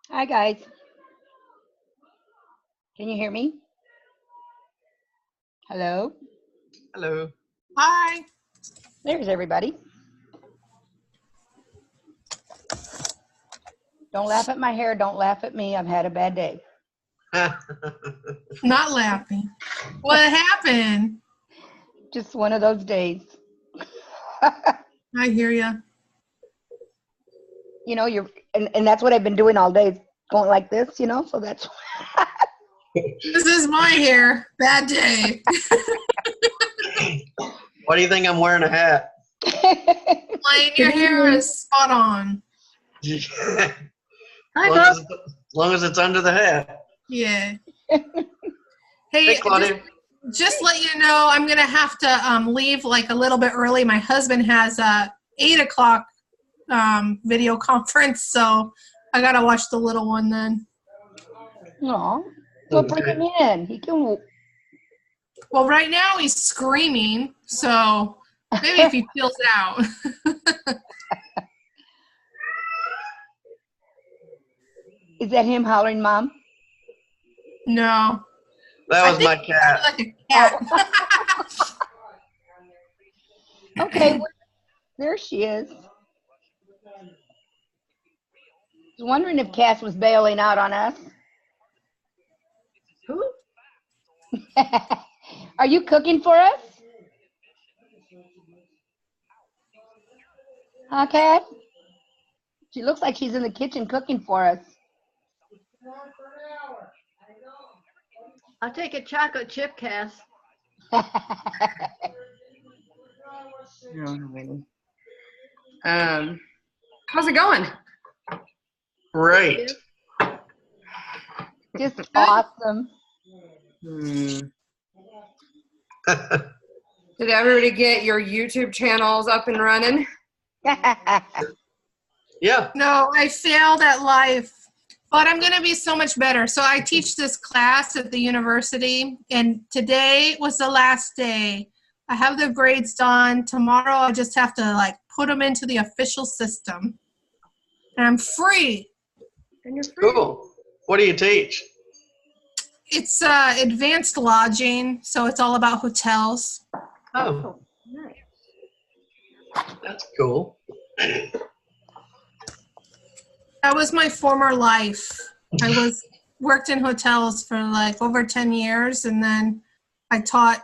Hi, guys. Can you hear me? Hello? Hello. Hi. There's everybody. Don't laugh at my hair. Don't laugh at me. I've had a bad day. Not laughing. What happened? Just one of those days. I hear you. You know, and that's what I've been doing all day, going like this, you know, so that's. This is my hair. Bad day. Why do you think I'm wearing a hat? Lane, your hair is spot on. As long as it's under the hat. Yeah. Hey, Hey, Claudia. just let you know, I'm going to have to leave like a little bit early. My husband has a 8 o'clock video conference, so I got to watch the little one then. Aw. Well, bring him in. He can. Well, right now he's screaming, so maybe if he feels out. Is that him hollering, Mom? No. That was my cat. Like a cat. Okay, there she is. I was wondering if Cass was bailing out on us. Who? Are you cooking for us? Huh, Cass? She looks like she's in the kitchen cooking for us. I'll take a chocolate chip, Cass. How's it going? Great. Just awesome. Did everybody get your YouTube channels up and running? Yeah. No, I failed at life, but I'm going to be so much better. So I teach this class at the university, and today was the last day. I have the grades done. Tomorrow I just have to like put them into the official system. And I'm free. And you're free. Cool. What do you teach? It's advanced lodging, so it's all about hotels. Oh, Nice. that's cool. That was my former life. I worked in hotels for like over 10 years, and then I taught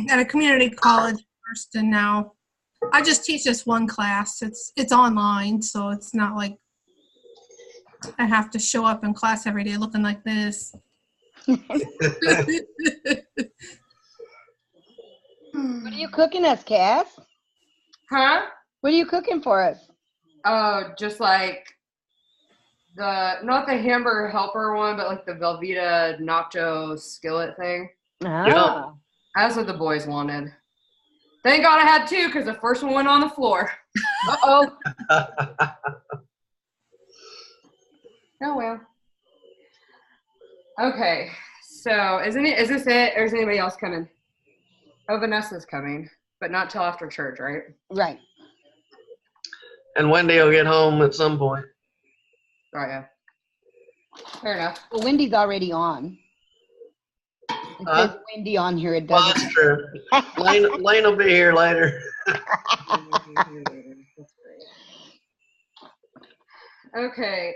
at a community college first, and now I just teach this one class. It's online, so it's not like I have to show up in class every day looking like this. What are you cooking us, Cass? Huh? What are you cooking for us? Oh, just like not the hamburger helper one, but like the Velveeta nacho skillet thing. Ah. That's what the boys wanted. Thank God I had two, because the first one went on the floor. Uh-oh. Oh well. Okay, so is this it, or is anybody else coming? Oh, Vanessa's coming, but not till after church, right? Right. And Wendy will get home at some point. Oh yeah. Fair enough. Well, Wendy's already on. It says Wendy on here. It Well, doesn't. that's true. Lane will be here later. Okay.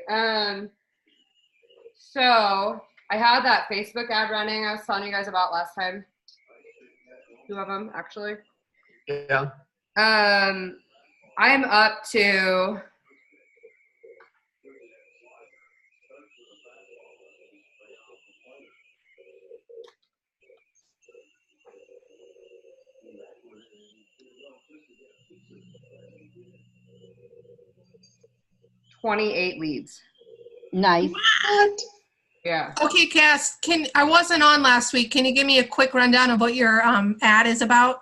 So I had that Facebook ad running I was telling you guys about last time. 2 of them, actually. Yeah. I'm up to $28 leads. Nice. What? Yeah. Okay, Cass, I wasn't on last week. Can you give me a quick rundown of what your ad is about?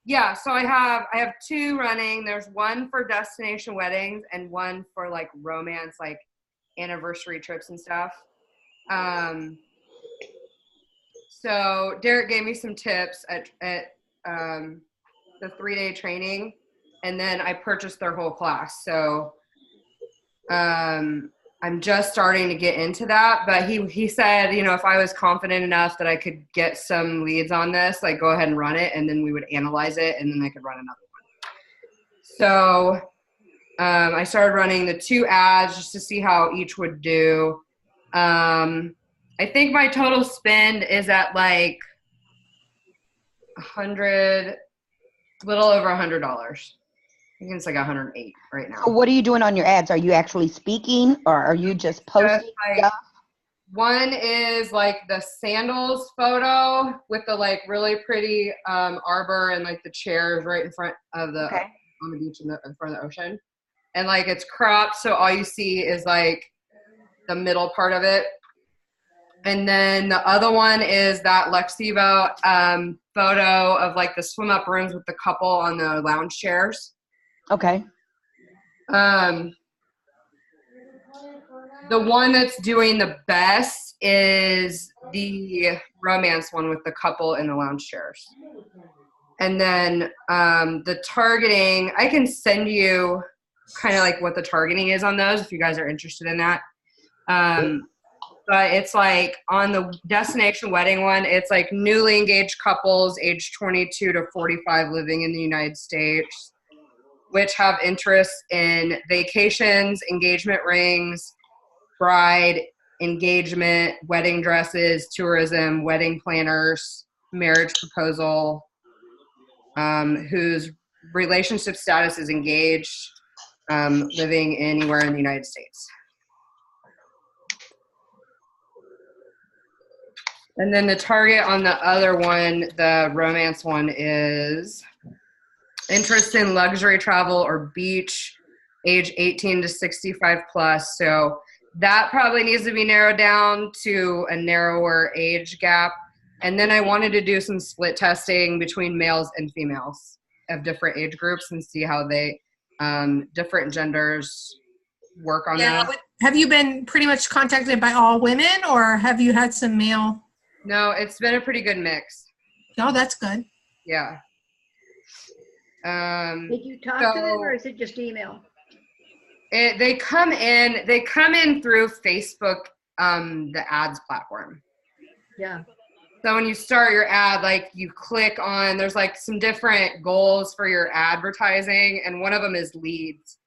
Yeah, so I have 2 running. There's one for destination weddings and one for like romance, like anniversary trips and stuff. So Derek gave me some tips at the 3-day training, and then I purchased their whole class. So I'm just starting to get into that, but he said, you know, if I was confident enough that I could get some leads on this, like go ahead and run it, and then we would analyze it, and then I could run another one. So I started running the 2 ads just to see how each would do. I think my total spend is at like a little over $100. I think it's like 108 right now. So what are you doing on your ads? Are you actually speaking, or are you just posting stuff? One is like the sandals photo with the like really pretty arbor and like the chairs right in front of the on the beach in front of the ocean, and like it's cropped, so all you see is like the middle part of it. And then the other one is that Luxevo photo of like the swim up rooms with the couple on the lounge chairs. Okay. The one that's doing the best is the romance one with the couple in the lounge chairs. And then the targeting, I can send you kind of like what the targeting is on those if you guys are interested in that. But it's like on the destination wedding one, it's like newly engaged couples aged 22 to 45 living in the United States, which have interests in vacations, engagement rings, bride, engagement, wedding dresses, tourism, wedding planners, marriage proposal, whose relationship status is engaged, living anywhere in the United States. And then the target on the other one, the romance one, is interest in luxury travel or beach, age 18 to 65 plus. So that probably needs to be narrowed down to a narrower age gap. And then I wanted to do some split testing between males and females of different age groups and see how they, different genders work on that. Have you been pretty much contacted by all women, or have you had some male? No, it's been a pretty good mix. Oh, that's good. Yeah. Did you talk to them, or is it just email? They come in through Facebook, the ads platform. Yeah. So when you start your ad, like you click on, there's like some different goals for your advertising, and one of them is leads.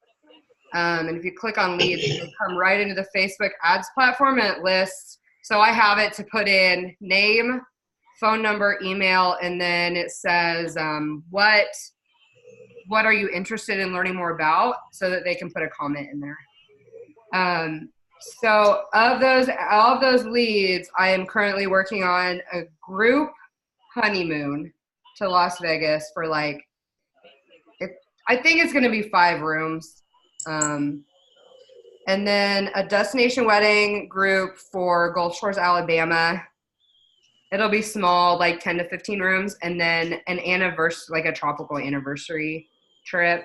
And if you click on leads, they come right into the Facebook ads platform, and it lists. So I have it to put in name, phone number, email, and then it says what are you interested in learning more about, so that they can put a comment in there. So of those leads, I am currently working on a group honeymoon to Las Vegas for like, I think it's going to be 5 rooms. And then a destination wedding group for Gulf Shores, Alabama. It'll be small, like 10 to 15 rooms. And then an anniversary, like a tropical anniversary trip.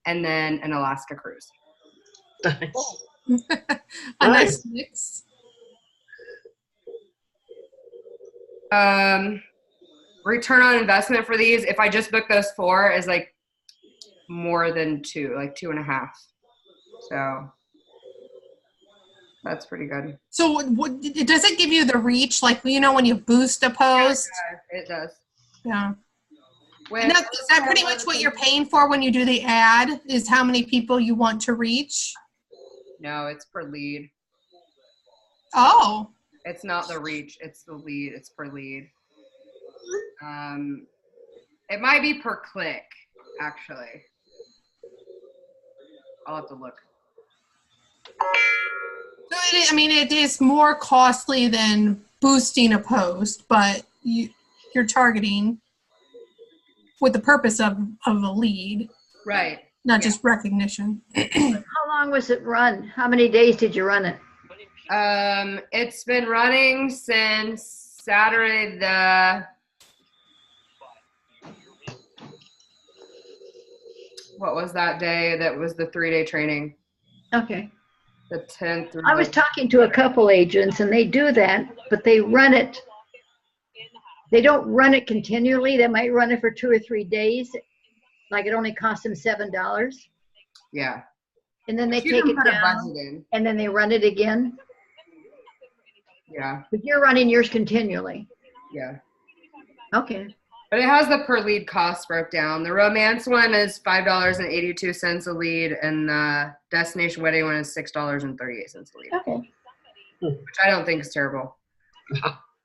And then an Alaska cruise. A nice mix. Return on investment for these, if I just book those 4, is like more than 2, like 2.5. So that's pretty good. So does it give you the reach, like, you know, when you boost a post? Yeah, it does. Yeah. And is that pretty much what you're paying for when you do the ad, is how many people you want to reach? No, it's per lead. Oh. It's not the reach, it's the lead. It's per lead. It might be per click, actually. I'll have to look. So it is more costly than boosting a post, but you're targeting with the purpose of a lead. Right. Not just recognition. How long was it run? How many days did you run it? It's been running since Saturday what was that day that was the 3-day training? Okay. The 10th through I was the, talking to a couple agents and they do that, but they run it. They don't run it continually. They might run it for 2 or 3 days. Like it only costs them $7. yeah. And then they You take can it put a down budget in. and then they run it again. Yeah, But you're running yours continually. yeah. Okay. But it has the per lead cost broke down. The romance one is $5.82 a lead, and the destination wedding one is $6.38 a lead, Okay. which I don't think is terrible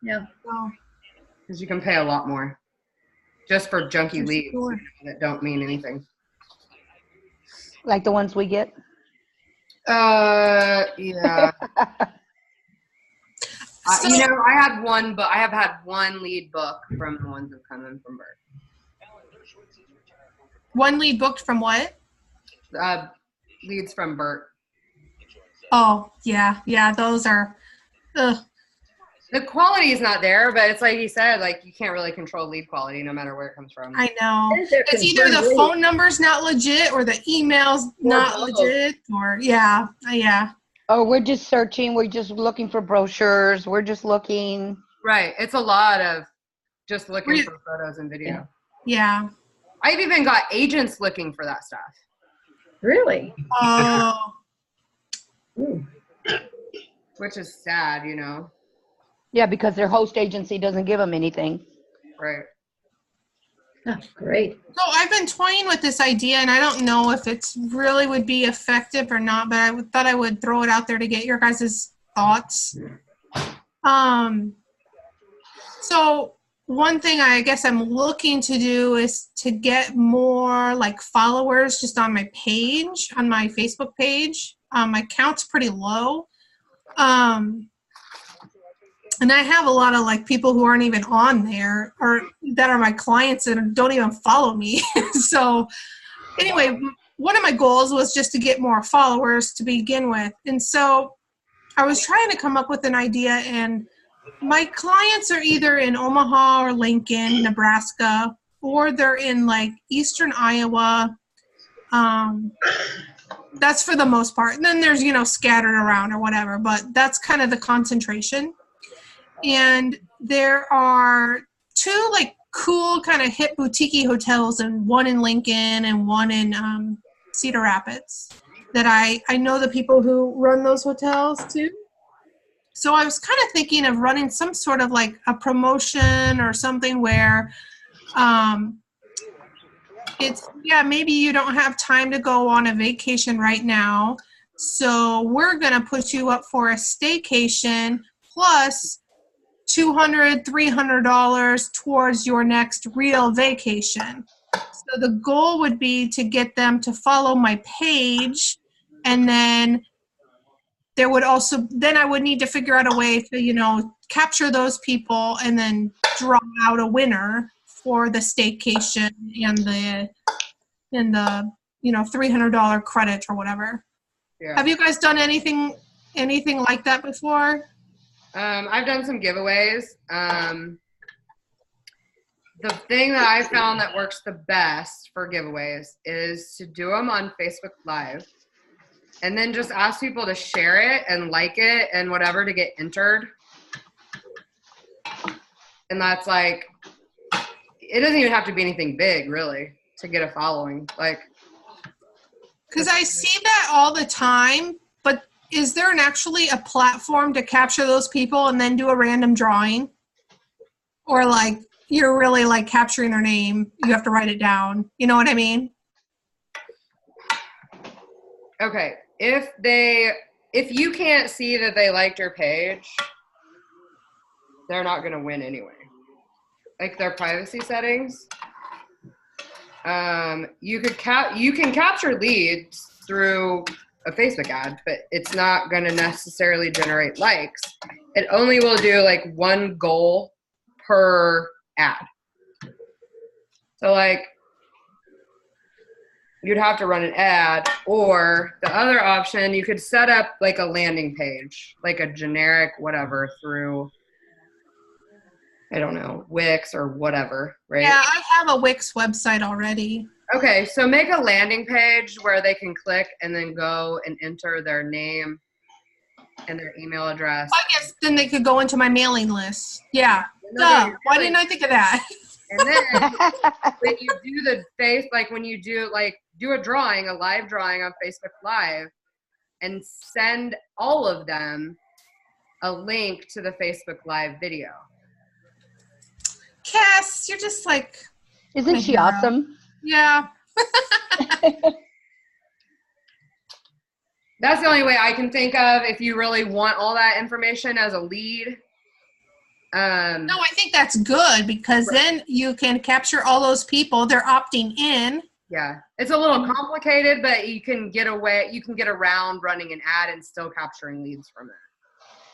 Yeah. Oh, because you can pay a lot more just for junky for leads sure. that don't mean anything. Like the ones we get. Yeah. So, I had one, but I have had one lead book from the ones that come in from Bert. one lead booked from what? Leads from Bert. Oh, yeah, those are, ugh. The quality is not there, but it's like he said, like you can't really control lead quality no matter where it comes from. I know. They're It's either the concerned phone number's not legit or the email's not both. legit, or yeah. Or we're just searching. We're just looking for brochures. We're just looking. Right. It's a lot of just looking Re- for photos and video. Yeah. I've even got agents looking for that stuff. Really? Oh, Ooh. Which is sad, you know. Yeah, because their host agency doesn't give them anything. Right. Oh, great. so I've been toying with this idea, and I don't know if it's really would be effective or not, but thought I would throw it out there to get your guys' thoughts. So one thing I guess I'm looking to do is to get more like followers just on my page, on my Facebook page. My count's pretty low. And I have a lot of like people who aren't even on there or that are my clients and don't even follow me. So anyway, one of my goals was just to get more followers to begin with. And so I was trying to come up with an idea, and my clients are either in Omaha or Lincoln, Nebraska, or they're in like eastern Iowa. That's for the most part. And then there's, scattered around or whatever, but that's kind of the concentration. And there are 2 like cool kind of hip boutique hotels, and one in Lincoln and one in Cedar Rapids that I know the people who run those hotels too. So I was kind of thinking of running some sort of like a promotion or something where maybe you don't have time to go on a vacation right now. So we're going to put you up for a staycation plus $200, $300 towards your next real vacation. So the goal would be to get them to follow my page, and then then I would need to figure out a way to, capture those people and then draw out a winner for the staycation and the $300 credit or whatever. Yeah. Have you guys done anything like that before? I've done some giveaways. The thing that I found that works the best for giveaways is to do them on Facebook Live and then just ask people to share it and like it and whatever to get entered. And that's like, it doesn't even have to be anything big really to get a following. Like, Because I see that all the time, but is there actually a platform to capture those people and then do a random drawing? Or like you're really like capturing their name, you have to write it down. You know what I mean? okay, if you can't see that they liked your page, they're not going to win anyway. Like their privacy settings, you can capture leads through a Facebook ad, but it's not going to necessarily generate likes. It only will do like one goal per ad. So like you'd have to run an ad, or the other option, you could set up like a landing page, like a generic whatever through, I don't know, Wix or whatever, right? Yeah, I have a Wix website already. Okay, so make a landing page where they can click and then go and enter their name and their email address. I guess then they could go into my mailing list. Yeah. No, no, Duh. you're Why really- didn't I think of that? And then when you do the face, like when you do do a drawing, a live drawing on Facebook Live, and send all of them a link to the Facebook Live video. Cass, you're just like, Isn't she awesome? yeah. That's the only way I can think of if you really want all that information as a lead. No, I think that's good because then you can capture all those people. They're opting in. Yeah, it's a little complicated, but you can get around running an ad and still capturing leads from it.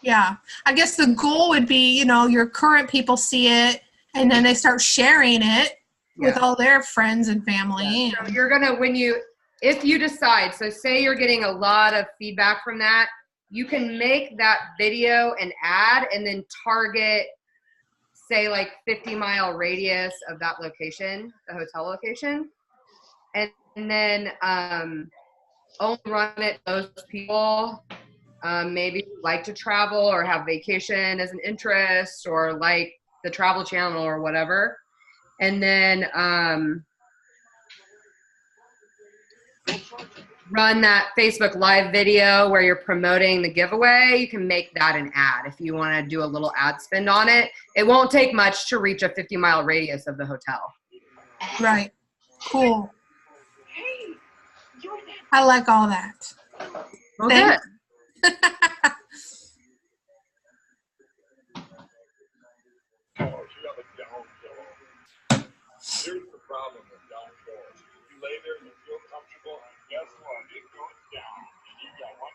Yeah. I guess the goal would be, your current people see it and then they start sharing it with all their friends and family. Yeah. So you're going to, if you decide, so say you're getting a lot of feedback from that, you can make that video an ad and then target, say, 50-mile radius of that location, the hotel location. And then only run it those people maybe who like to travel or have vacation as an interest or like the Travel Channel or whatever. And then run that Facebook Live video where you're promoting the giveaway. You can make that an ad if you want to do a little ad spend on it. It won't take much to reach a 50-mile radius of the hotel. Right. Cool. I like all that. Well, Thanks. good. Here's the problem with down doors. You lay there and you feel comfortable, and guess what? It goes down. And you got one.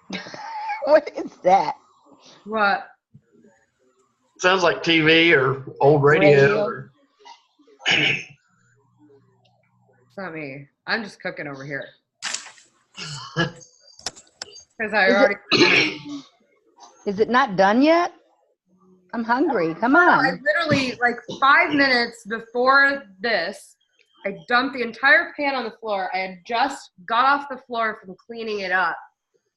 What is that? What? Sounds like TV or old radio. Radio. It's not me. I'm just cooking over here. Because I already. Is it not done yet? I'm hungry. Come I on. literally, 5 minutes before this, I dumped the entire pan on the floor. I had just got off the floor from cleaning it up,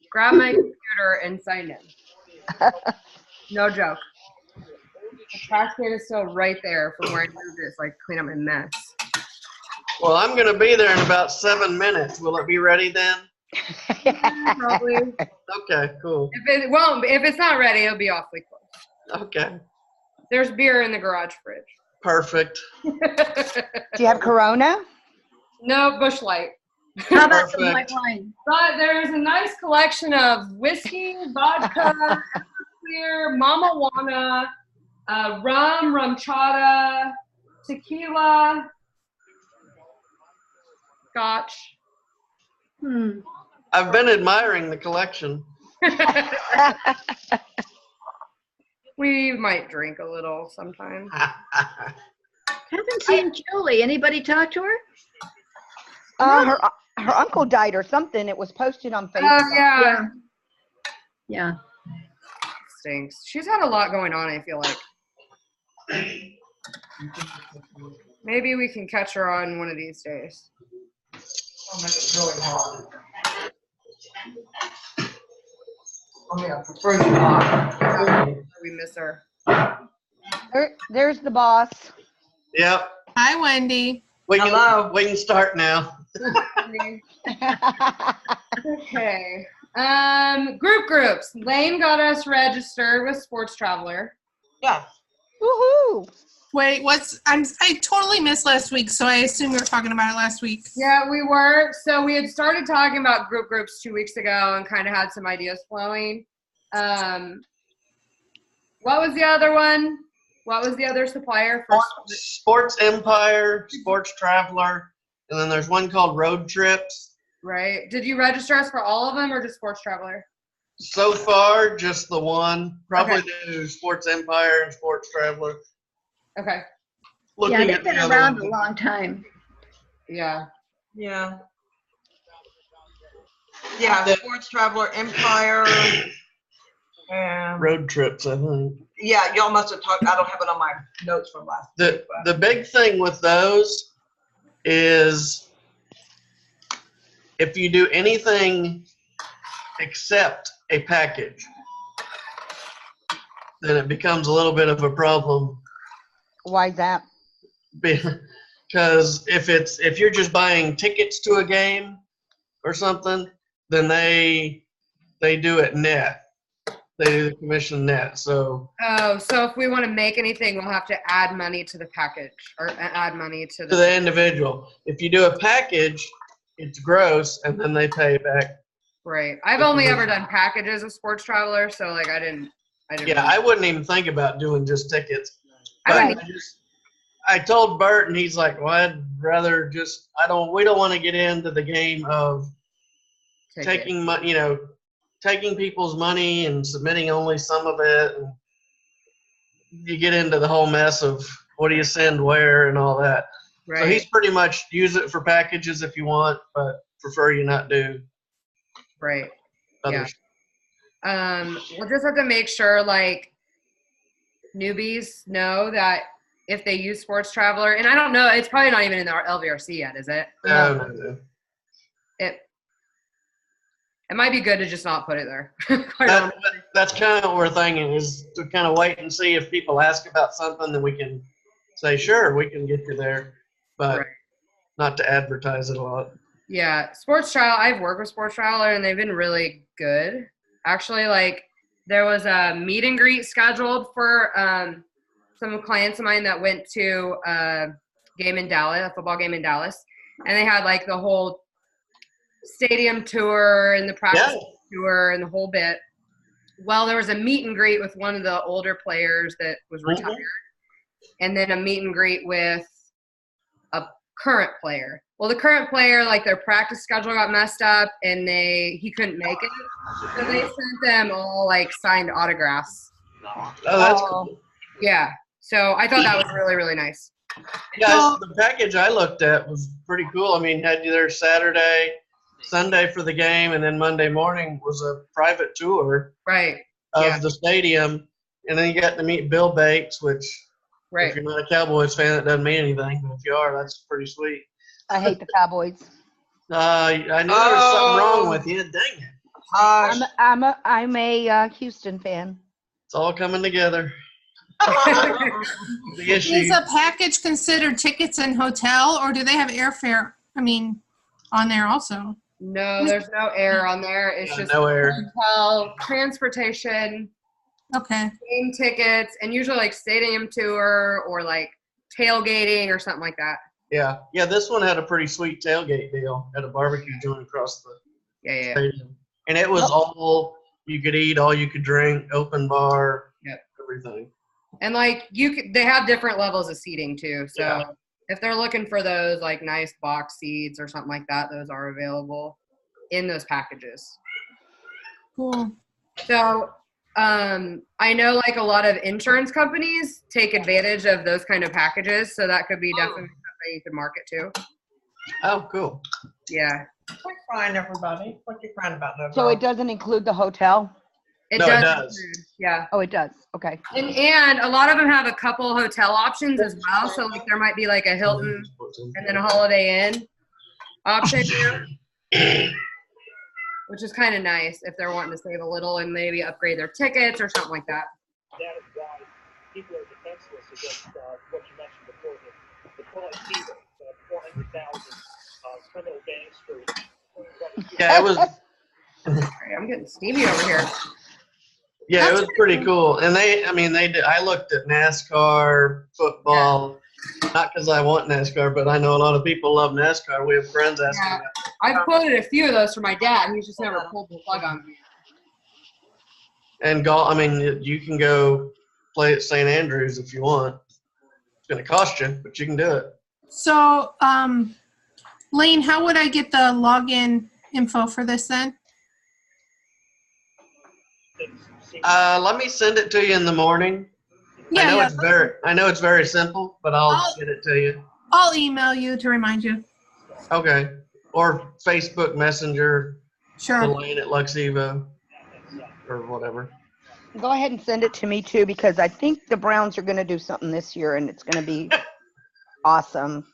grabbed my computer, and signed in. No joke. The trash can is still right there from where I moved it, so I clean up my mess. Well, I'm going to be there in about 7 minutes. Will it be ready then? Probably. Okay, cool. If it's not ready, it'll be awfully close. Okay, There's beer in the garage fridge. perfect. Do you have Corona? No, Busch Light. How about some Perfect. white wine? But there's a nice collection of whiskey, vodka, clear, Mama Juana, rum, rum chata, tequila, scotch. I've been admiring the collection. We might drink a little sometimes. Haven't seen Julie. Anybody talk to her? Her uncle died or something. It was posted on Facebook. Oh, yeah. Yeah. Stinks. She's had a lot going on, I feel like. Maybe we can catch her on one of these days. We miss her. There's the boss. Yep, Hi, Wendy. we can start now. Okay. Group groups. Lane got us registered with Sports Traveler. Yeah. Woohoo! Wait, I totally missed last week, so I assume we were talking about it last week. Yeah, we were. So we had started talking about group groups 2 weeks ago and kind of had some ideas flowing. What was the other one? What was the other supplier for? Sports Empire, Sports Traveler, and then there's one called Road Trips. Right. Did you register us for all of them or just Sports Traveler? So far, just the one. Probably do Sports Empire and Sports Traveler. Okay. Looking Yeah, they've at been the other around one. a long time. Yeah. Yeah. Yeah, Sports Traveler, Empire, and Road Trips, I think. yeah, y'all must have talked. I don't have it on my notes from last week. The big thing with those is if you do anything except a package, then it becomes a little bit of a problem. Why is that? Because if you're just buying tickets to a game or something, then they do it net. They do the commission net. So Oh, so if we want to make anything, we'll have to add money to the package or add money to to the individual. If you do a package, it's gross, and then they pay back. Right. I've only ever done packages of Sports Traveler, so like I didn't. Yeah, I wouldn't even think about doing just tickets. But Right. I told Bert, and he's like, "Well, I'd rather just we don't want to get into the game of taking money, taking people's money and submitting only some of it, and you get into the whole mess of what do you send where and all that." Right. So he's pretty much use it for packages if you want, but prefer you not do. Right. Others. Yeah. We'll just have to make sure like newbies know that if they use Sports Traveler, and I don't know, it's probably not even in our LVRC yet, is it? No. It might be good to just not put it there. That's kind of what we're thinking, is to kind of wait and see if people ask about something, then we can say, sure, we can get you there, but not to advertise it a lot. Yeah, I've worked with Sports Traveler, and they've been really good. Actually, like, there was a meet and greet scheduled for some clients of mine that went to a game in Dallas, a football game in Dallas, and they had, like, the whole stadium tour and the practice tour and the whole bit. Well, there was a meet and greet with one of the older players that was retired, and then a meet and greet with a current player. Well, the current player, like, their practice schedule got messed up, and he couldn't make it. So they sent them all, like, signed autographs. Oh, that's cool. Yeah. So I thought that was really, really nice. Yeah, the package I looked at was pretty cool. I mean, had you there Saturday, Sunday for the game, and then Monday morning was a private tour of the stadium. And then you got to meet Bill Bates, which if you're not a Cowboys fan, it doesn't mean anything. But if you are, that's pretty sweet. I hate the Cowboys. I knew there was something wrong with you. Dang it. I'm a Houston fan. It's all coming together. The issue. Is a package considered tickets and hotel, or do they have airfare? I mean, on there also. No, there's no air on there. It's just no air. Hotel, transportation, game tickets, and usually like stadium tour or like tailgating or something like that. Yeah. This one had a pretty sweet tailgate deal at a barbecue joint across the stadium, and it was all you could eat, all you could drink, open bar, everything. And like they have different levels of seating too. So if they're looking for those like nice box seats or something like that, those are available in those packages. Cool. So I know like a lot of insurance companies take advantage of those kind of packages. So that could be definitely something you could market to. Oh, cool. Yeah. Quit crying, everybody. What you crying about? No, So it doesn't include the hotel? It No, does. it does. Yeah. Oh, it does. Okay. And a lot of them have a couple hotel options as well. So like there might be like a Hilton and then a Holiday Inn option here, which is kind of nice if they're wanting to save a little and maybe upgrade their tickets or something like that. That is why people are defenseless against what you mentioned before, the pulling fever, the 400,000 criminal gangsters. Yeah, it was. Sorry, I'm getting steamy over here. Yeah, it was pretty cool. And they did. I looked at NASCAR, football, not because I want NASCAR, but I know a lot of people love NASCAR. We have friends asking about it. I've quoted a few of those for my dad. He's just never pulled the plug on me. And golf, you can go play at St. Andrews if you want. It's going to cost you, but you can do it. So, Lane, how would I get the login info for this then? Let me send it to you in the morning. I know it's very simple, but I'll get it to you. I'll email you to remind you. Okay. Or Facebook Messenger. Sure. Lane at Luxevo or whatever. Go ahead and send it to me too, because I think the Browns are going to do something this year, and it's going to be awesome.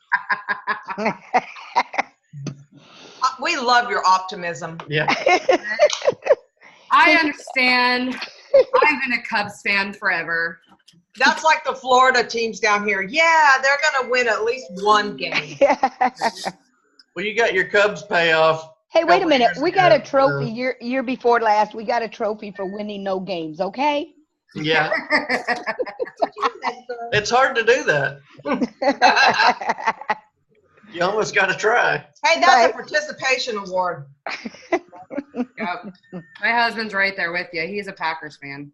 We love your optimism. Yeah. I understand. I've been a Cubs fan forever. That's like the Florida teams down here. Yeah, they're going to win at least one game. Well, you got your Cubs payoff. Hey, wait a minute. We got a ago, trophy year before last. We got a trophy for winning no games, okay? Yeah. It's hard to do that. You almost got to try. Hey, that's a participation award. Yep. My husband's right there with you. He's a Packers fan.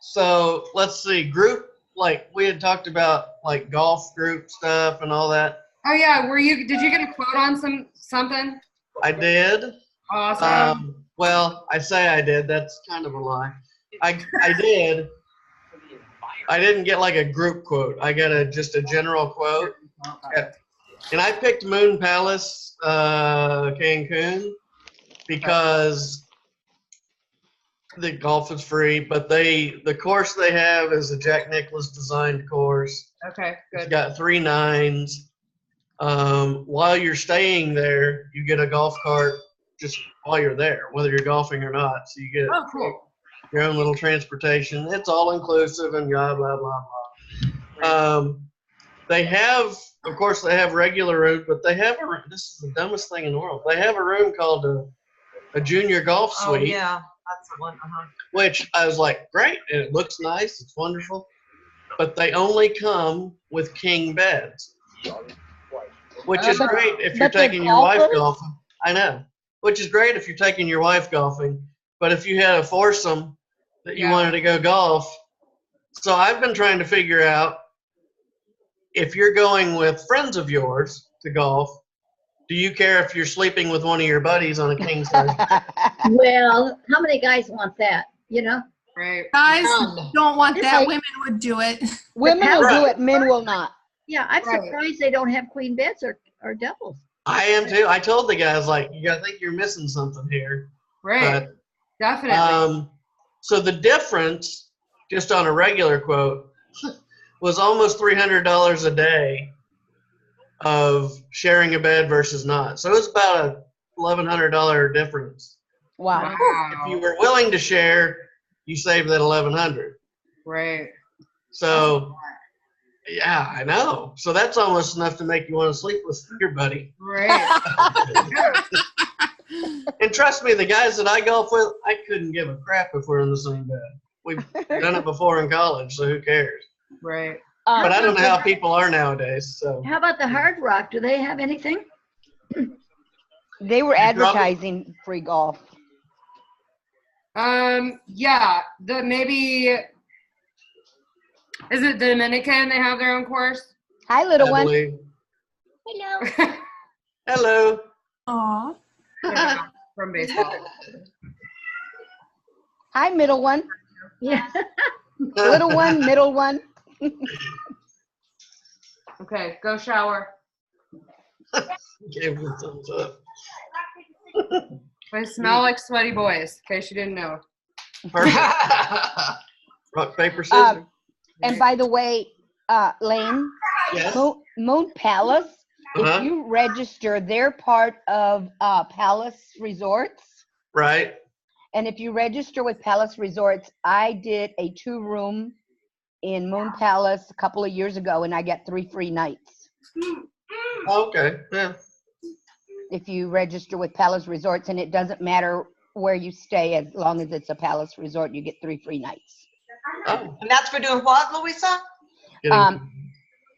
So let's see. Group, like we had talked about, like golf group stuff and all that. Oh yeah, did you get a quote on something? I did. Awesome. Well, I say I did. That's kind of a lie. I did. I didn't get like a group quote. I got just a general quote. And I picked Moon Palace, Cancun, because the golf is free, but the course they have is a Jack Nicklaus designed course. Okay, good. It's got 3 nines. While you're staying there, you get a golf cart just while you're there, whether you're golfing or not. So you get your own little transportation. It's all inclusive and blah, blah, blah, blah. They have, of course, they have regular room, but they have this is the dumbest thing in the world. They have a room called a junior golf suite. Oh, yeah. That's the one. Which I was like, great. And it looks nice. It's wonderful. But they only come with king beds, which is great if you're taking your wife golfing. I know. Which is great if you're taking your wife golfing. But if you had a foursome that you wanted to go golf. So I've been trying to figure out, if you're going with friends of yours to golf, do you care if you're sleeping with one of your buddies on a king size? Well, how many guys want that, you know? Right. Guys don't want that. Women would do it. Women will do it. Men will not. Yeah, I'm surprised they don't have queen beds or doubles. I am too. I told the guys, like, I think you're missing something here. Right. Definitely. So the difference, just on a regular quote, was almost $300 a day of sharing a bed versus not. So it was about a $1,100 difference. Wow. If you were willing to share, you saved that $1,100. Right. So, yeah, I know. So that's almost enough to make you want to sleep with your buddy. Right. And trust me, the guys that I golf with, I couldn't give a crap if we're in the same bed. We've done it before in college, so who cares? Right. But I don't know how people are nowadays. So. How about the Hard Rock? Do they have anything? They were advertising free golf. Yeah. Maybe is it Dominican? They have their own course. Hi, little one. Hello. Hello. Aw. From baseball. Hi, middle one. Yeah. Little one, middle one. Okay, go shower. Gave me a thumbs up. I smell like sweaty boys, in case you didn't know. Perfect. Rock, paper, scissors. And by the way, Lane, Yes. Moon Palace, if you register, they're part of Palace Resorts. Right. And if you register with Palace Resorts, I did a 2-room in Moon Palace a couple of years ago, and I got 3 free nights. Okay. Yeah. If you register with Palace Resorts, and it doesn't matter where you stay, as long as it's a Palace Resort, you get 3 free nights. Oh. And that's for doing what, Louisa?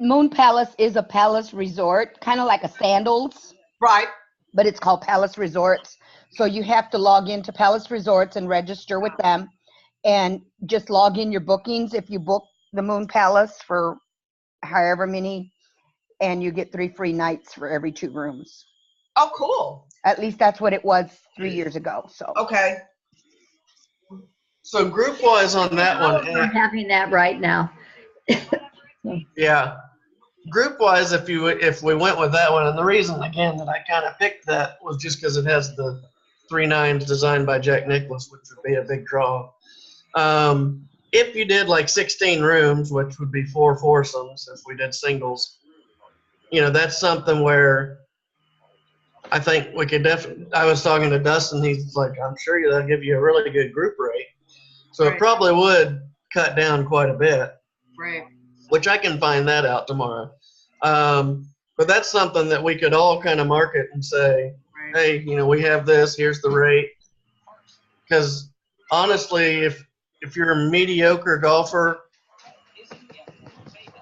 Moon Palace is a Palace Resort, kind of like a Sandals. Right. But it's called Palace Resorts. So you have to log into Palace Resorts and register with them, and just log in your bookings if you book the Moon Palace for however many, and you get 3 free nights for every 2 rooms. Oh, cool. At least that's what it was 3 years ago. So Okay. So group-wise on that one. We're having that right now. Yeah. Group-wise, if we went with that one, and the reason, again, that I kind of picked that was just because it has the 3 nines designed by Jack Nicklaus, which would be a big draw. if you did like 16 rooms, which would be 4 foursomes if we did singles, that's something where I think we could definitely. I was talking to Dustin. He's like, I'm sure they'll give you a really good group rate. So it probably would cut down quite a bit. Right. Which I can find that out tomorrow. But that's something that we could all kind of market and say, hey, we have this. Here's the rate. Because honestly, if you're a mediocre golfer,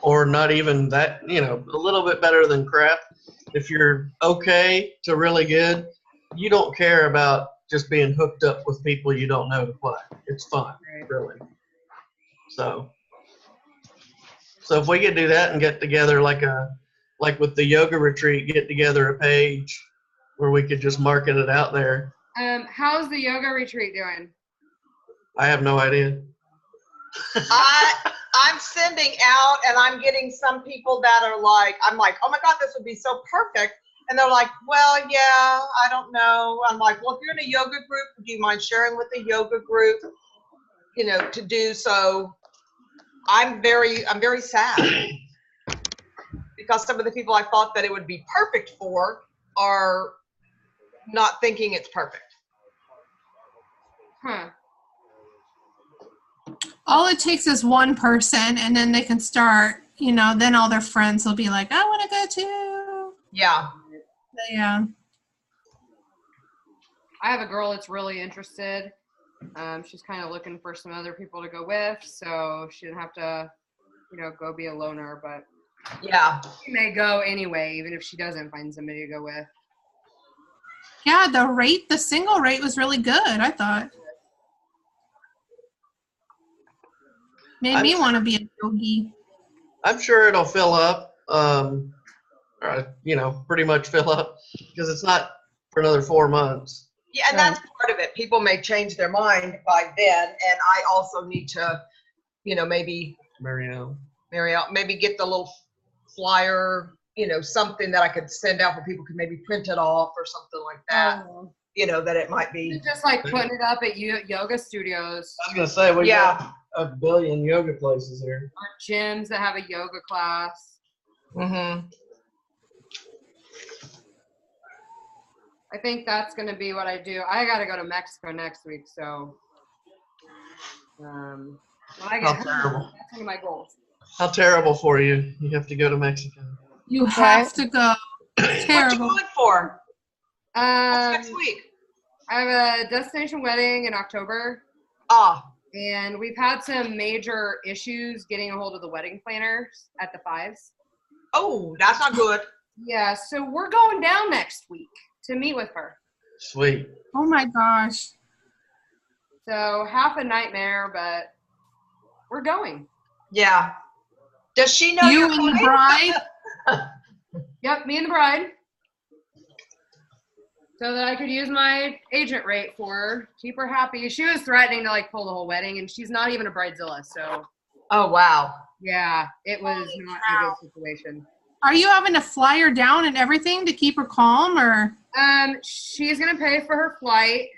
or not even that, a little bit better than crap, if you're okay to really good, you don't care about just being hooked up with people you don't know to play. It's fun, really. So if we could do that and get together like with the yoga retreat, get together a page where we could just market it out there. How's the yoga retreat doing? I have no idea. I'm sending out, and I'm getting some people that are like, I'm like, oh my God, this would be so perfect. And they're like, well, yeah, I don't know. I'm like, well, if you're in a yoga group, do you mind sharing with the yoga group, to do so? I'm very sad because some of the people I thought that it would be perfect for are not thinking it's perfect. Huh. All it takes is one person, and then they can start, then all their friends will be like, I want to go too. Yeah. Yeah. I have a girl that's really interested. She's kind of looking for some other people to go with, so she didn't have to, go be a loner, but yeah, she may go anyway, even if she doesn't find somebody to go with. Yeah, the single rate was really good, I thought. Made me want to be a yogi. I'm sure it'll fill up, pretty much fill up, because it's not for another 4 months. Yeah, and that's part of it. People may change their mind by then, and I also need to, maybe maybe get the little flyer, something that I could send out where people could maybe print it off or something like that. Oh. That it might be. Just like putting it up at yoga studios. I was going to say, we got a billion yoga places here. Or gyms that have a yoga class. Mm-hmm. I think that's going to be what I do. I got to go to Mexico next week, so when I get home, that's one of my goals. How terrible for you. You have to go to Mexico. You have to go. Terrible. What you going for? What's next week? I have a destination wedding in October. And we've had some major issues getting a hold of the wedding planners at the Fives. Oh, that's not good. Yeah, so we're going down next week to meet with her. Sweet. Oh my gosh. So half a nightmare, but we're going. Yeah. Does she know you and the bride? Yep, me and the bride. So that I could use my agent rate for her, keep her happy. She was threatening to pull the whole wedding, and she's not even a bridezilla, so. Oh, wow. Yeah, it was not a good situation. Are you having to fly her down and everything to keep her calm, or? She's gonna pay for her flight.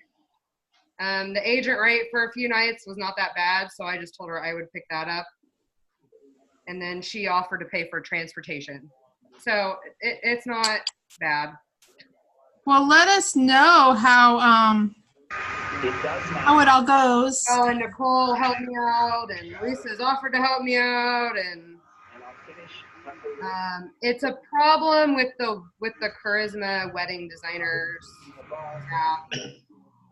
The agent rate for a few nights was not that bad, so I just told her I would pick that up. And then she offered to pay for transportation. So it's not bad. Well, let us know how it all goes. Oh, and Nicole helped me out, and Lisa's offered to help me out, and it's a problem with the Charisma wedding designers. Yeah.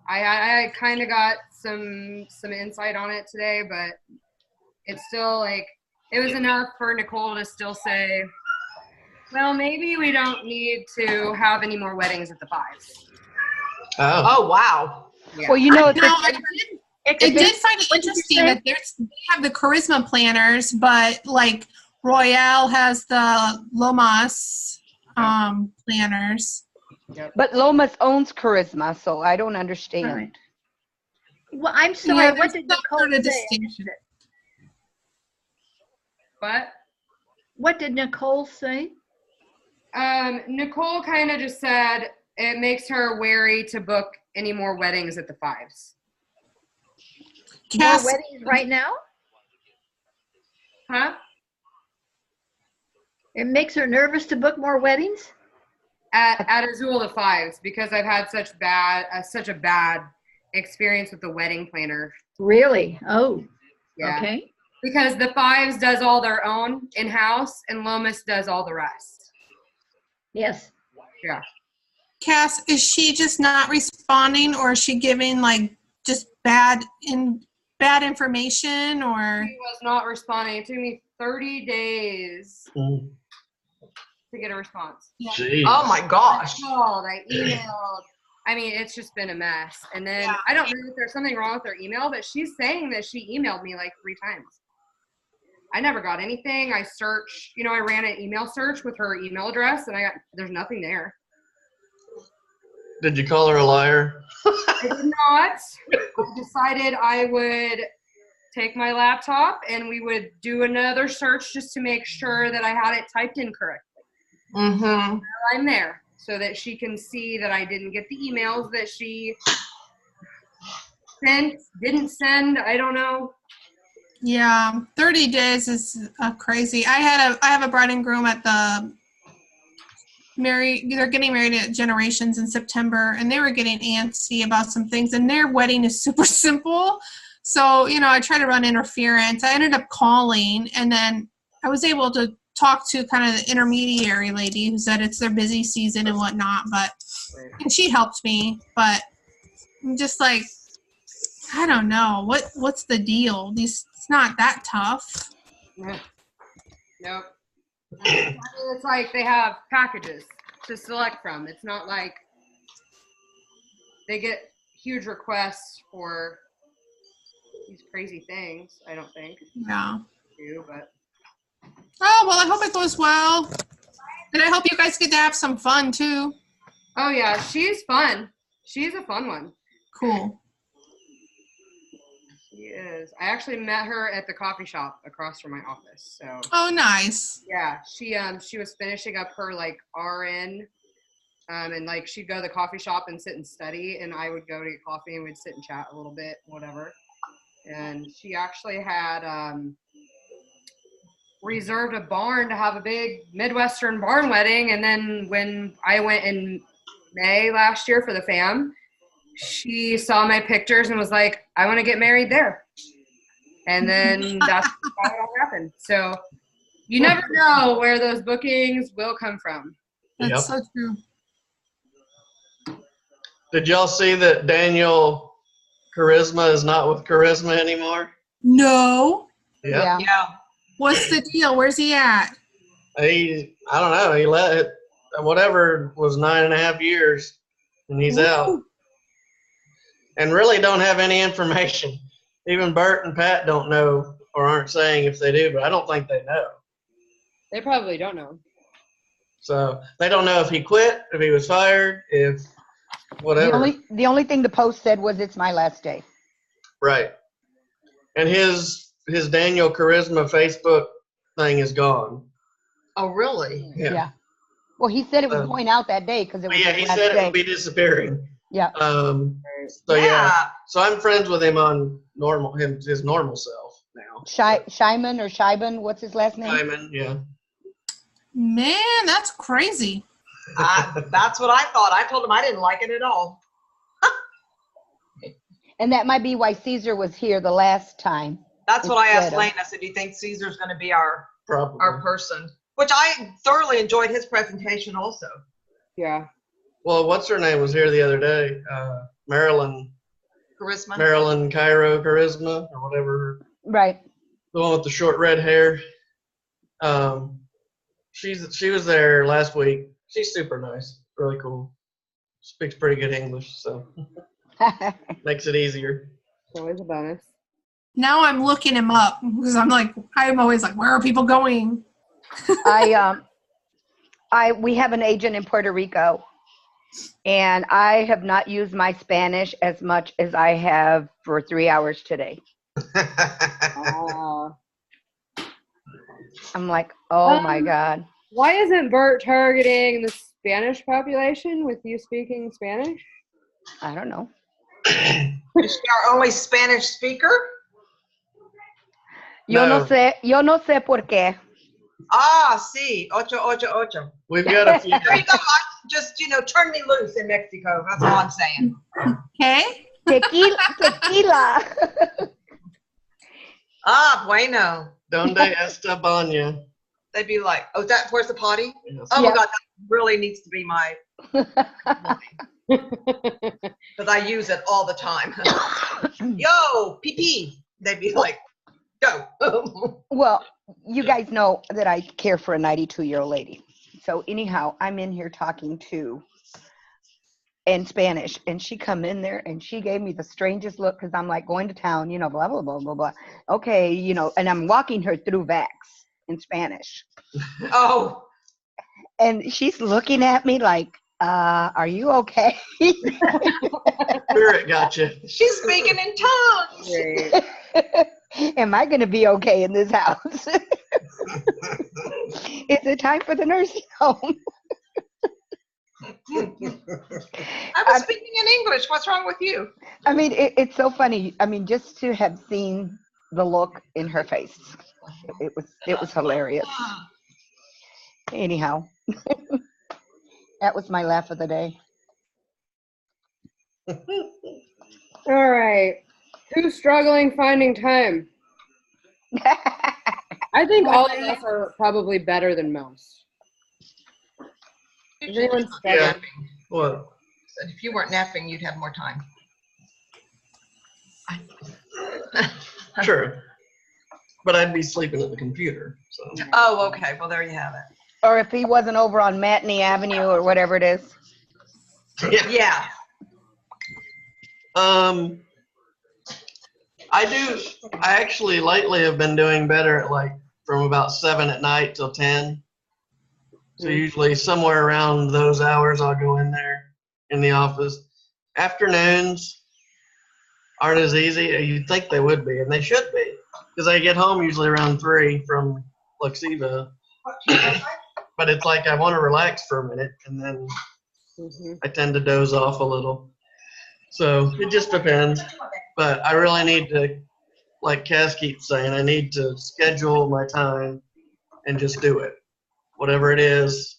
I kind of got some insight on it today, but it's still it was enough for Nicole to still say, well, maybe we don't need to have any more weddings at the Fives. Oh wow. Yeah. Well, I did find it interesting that they have the Charisma planners, but Royale has the Lomas planners. Yep. But Lomas owns Charisma, so I don't understand. Right. Well, I'm sorry. What did Nicole say? What did Nicole say? Nicole kind of just said it makes her wary to book any more weddings at the Fives. More weddings right now? Huh? It makes her nervous to book more weddings? At Azul the Fives, because I've had such a bad experience with the wedding planner. Really? Oh, Yeah. okay. Because the Fives does all their own in-house, and Lomas does all the rest. Yes. Yeah. Cass, is she just not responding, or is she giving like just bad information, or? She was not responding. It took me 30 days to get a response. Jeez. Oh my gosh. I called, I emailed. I mean, it's just been a mess. And then I don't know if there's something wrong with her email, but she's saying that she emailed me like 3 times. I never got anything. I searched, I ran an email search with her email address, and there's nothing there. Did you call her a liar? I did not. I decided I would take my laptop and we would do another search just to make sure that I had it typed in correctly. Mm-hmm. I'm there so that she can see that I didn't get the emails that she didn't send. I don't know. Yeah, 30 days is crazy. I have a bride and groom at they're getting married at Generations in September, and they were getting antsy about some things, and their wedding is super simple. So, I tried to run interference. I ended up calling, and then I was able to talk to kind of the intermediary lady who said it's their busy season and whatnot, and she helped me, but I'm just like, I don't know. What's the deal? It's not that tough. Nope. It's like they have packages to select from. It's not like they get huge requests for these crazy things, I don't think. Yeah. But Oh, well, I hope it goes well. And I hope you guys get to have some fun, too. Oh, yeah. She's fun. She's a fun one. Cool. She is. I actually met her at the coffee shop across from my office. So. Oh, nice. Yeah. She was finishing up her, RN. And, she'd go to the coffee shop and sit and study. And I would go to get coffee and we'd sit and chat a little bit, whatever. And she actually had reserved a barn to have a big Midwestern barn wedding. And then when I went in May last year for the fam, she saw my pictures and was like, I want to get married there. And then that's how it all happened. So you never know where those bookings will come from. That's so true. Did y'all see that Daniel Charisma is not with Charisma anymore? No. Yeah. What's the deal? Where's he at? I don't know. He let it, whatever was 9.5 years, and he's out. And really don't have any information. Even Bert and Pat don't know or aren't saying if they do, but I don't think they know. They probably don't know. So they don't know if he quit, if he was fired, if whatever. The only thing the post said was it's my last day. Right. And his Daniel Charisma Facebook thing is gone. Oh, really? Yeah. Well, he said it was going out that day because it was. Yeah, he said it would be disappearing. Yeah. So yeah. So I'm friends with him on his normal self now. Shyman or Shiban, what's his last name? Shyman, yeah. Man, that's crazy. That's what I thought. I told him I didn't like it at all. And that might be why Caesar was here the last time. That's what I asked Lane. I said, do you think Caesar's going to be our person? Which I thoroughly enjoyed his presentation also. Yeah. Well, what's her name was here the other day? Marilyn Cairo Charisma or whatever. Right. The one with the short red hair. She was there last week. She's super nice, really cool. Speaks pretty good English, so makes it easier. It's always a bonus. Now I'm looking him up because I'm always like, where are people going? We have an agent in Puerto Rico, and I have not used my Spanish as much as I have for 3 hours today. I'm like, oh my God. Why isn't Bert targeting the Spanish population with you speaking Spanish? I don't know. Is she our only Spanish speaker? Yo no sé por qué. Ah, sí, 888. We've got a few. There you go. Just, turn me loose in Mexico. That's all I'm saying. Okay. Tequila. Ah, bueno. Donde esta baña? They'd be like, oh, where's the potty? Yes. Oh, my Yep. God, that really needs to be my, because I use it all the time. Yo, pee-pee. They'd be like, go. Well, you guys know that I care for a 92-year-old lady. So anyhow, I'm in here talking in Spanish, and she come in there and she gave me the strangest look because I'm like going to town, blah, blah, blah, blah, blah. Okay, and I'm walking her through Vax in Spanish. Oh. And she's looking at me like, are you okay? Spirit got you. She's speaking in tongues. Am I going to be okay in this house? Is it time for the nursing home? I was speaking in English. What's wrong with you? I mean, it's so funny. I mean, just to have seen the look in her face, it was hilarious. Anyhow, that was my laugh of the day. All right. Who's struggling finding time? I think all of us are probably better than most. Is anyone Yeah. struggling? What? If you weren't napping, you'd have more time. True. But I'd be sleeping at the computer. So. Oh, okay. Well, there you have it. Or if he wasn't over on Matinee Avenue or whatever it is. Yeah. I actually lately have been doing better at from about 7 at night till 10. So usually somewhere around those hours I'll go in there in the office. Afternoons aren't as easy. You'd think they would be, and they should be, because I get home usually around 3 from Luxevo. But it's like I want to relax for a minute, and then I tend to doze off a little. So it just depends. But I really need to, like Cass keeps saying, I need to schedule my time and just do it. Whatever it is,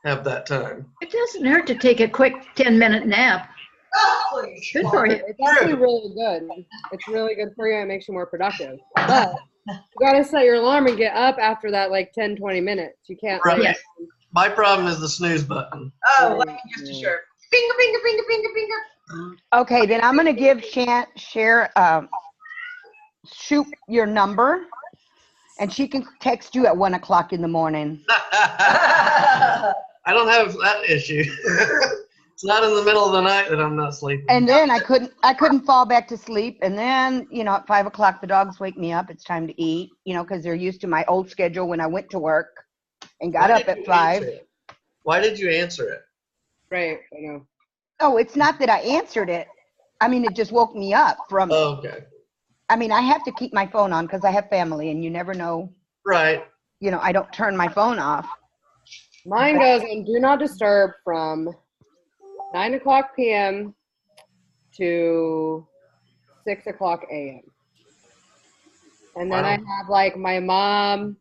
have that time. It doesn't hurt to take a quick 10-minute nap. Good for you. It's actually really good. It's really good for you. It makes you more productive. But you got to set your alarm and get up after that 10, 20 minutes. You can't. Right. Yes. My problem is the snooze button. Oh, let me just a shirt. Finger, finger, finger, finger, finger. Okay, then I'm going to give shoot your number, and she can text you at 1 o'clock in the morning. I don't have that issue. It's not in the middle of the night that I'm not sleeping. And then I couldn't fall back to sleep. And then, at 5 o'clock, the dogs wake me up. It's time to eat, because they're used to my old schedule when I went to work and got up at 5. Why did you answer it? Right, I know. Oh, it's not that I answered it. I mean, it just woke me up from. Oh, okay. I mean, I have to keep my phone on because I have family, and you never know. Right. I don't turn my phone off. Mine goes on Do Not Disturb from 9 o'clock p.m. to 6 o'clock a.m. And then I have my mom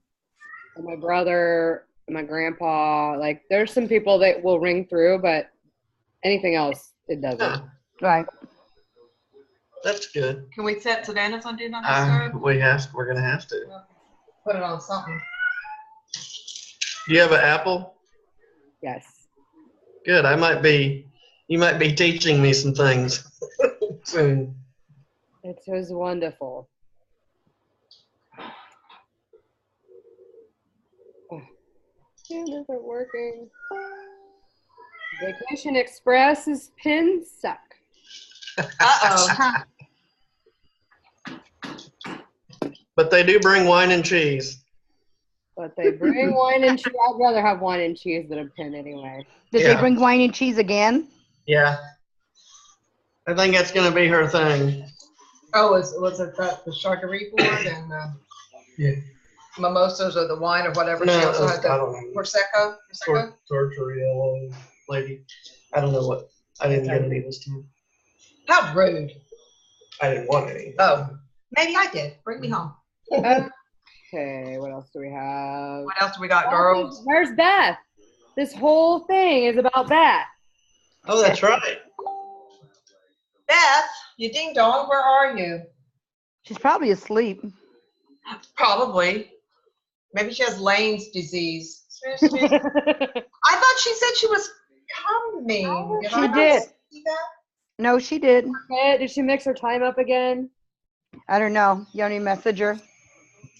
and my brother and my grandpa. There's some people that will ring through, but anything else, it doesn't. Right. That's good. Can we set Savannah's on Do Not Disturb? We're gonna have to. Put it on something. Do you have an Apple? Yes. Good. You might be teaching me some things soon. It was wonderful. Cameras are working. Vacation Express's pins suck. Uh-oh. But they do bring wine and cheese. But they bring wine and cheese. I'd rather have wine and cheese than a pin anyway. Did they bring wine and cheese again? Yeah. I think that's going to be her thing. Oh, was it the Charcuterie board and Yeah. mimosas or the wine or whatever? No, She also had I don't the know. Prosecco? Tortorella lady. I don't know what. I didn't get any this time. How rude. I didn't want any. Oh, maybe I did. Bring me home. Okay, what else do we have? What else do we got, girls? Where's Beth? This whole thing is about Beth. Oh, that's right. Beth, you ding dong, where are you? She's probably asleep. Probably. Maybe she has Lane's disease. I thought she said she was coming. She did. See that? No, she did. Did she mix her time up again? I don't know. You want me to message her?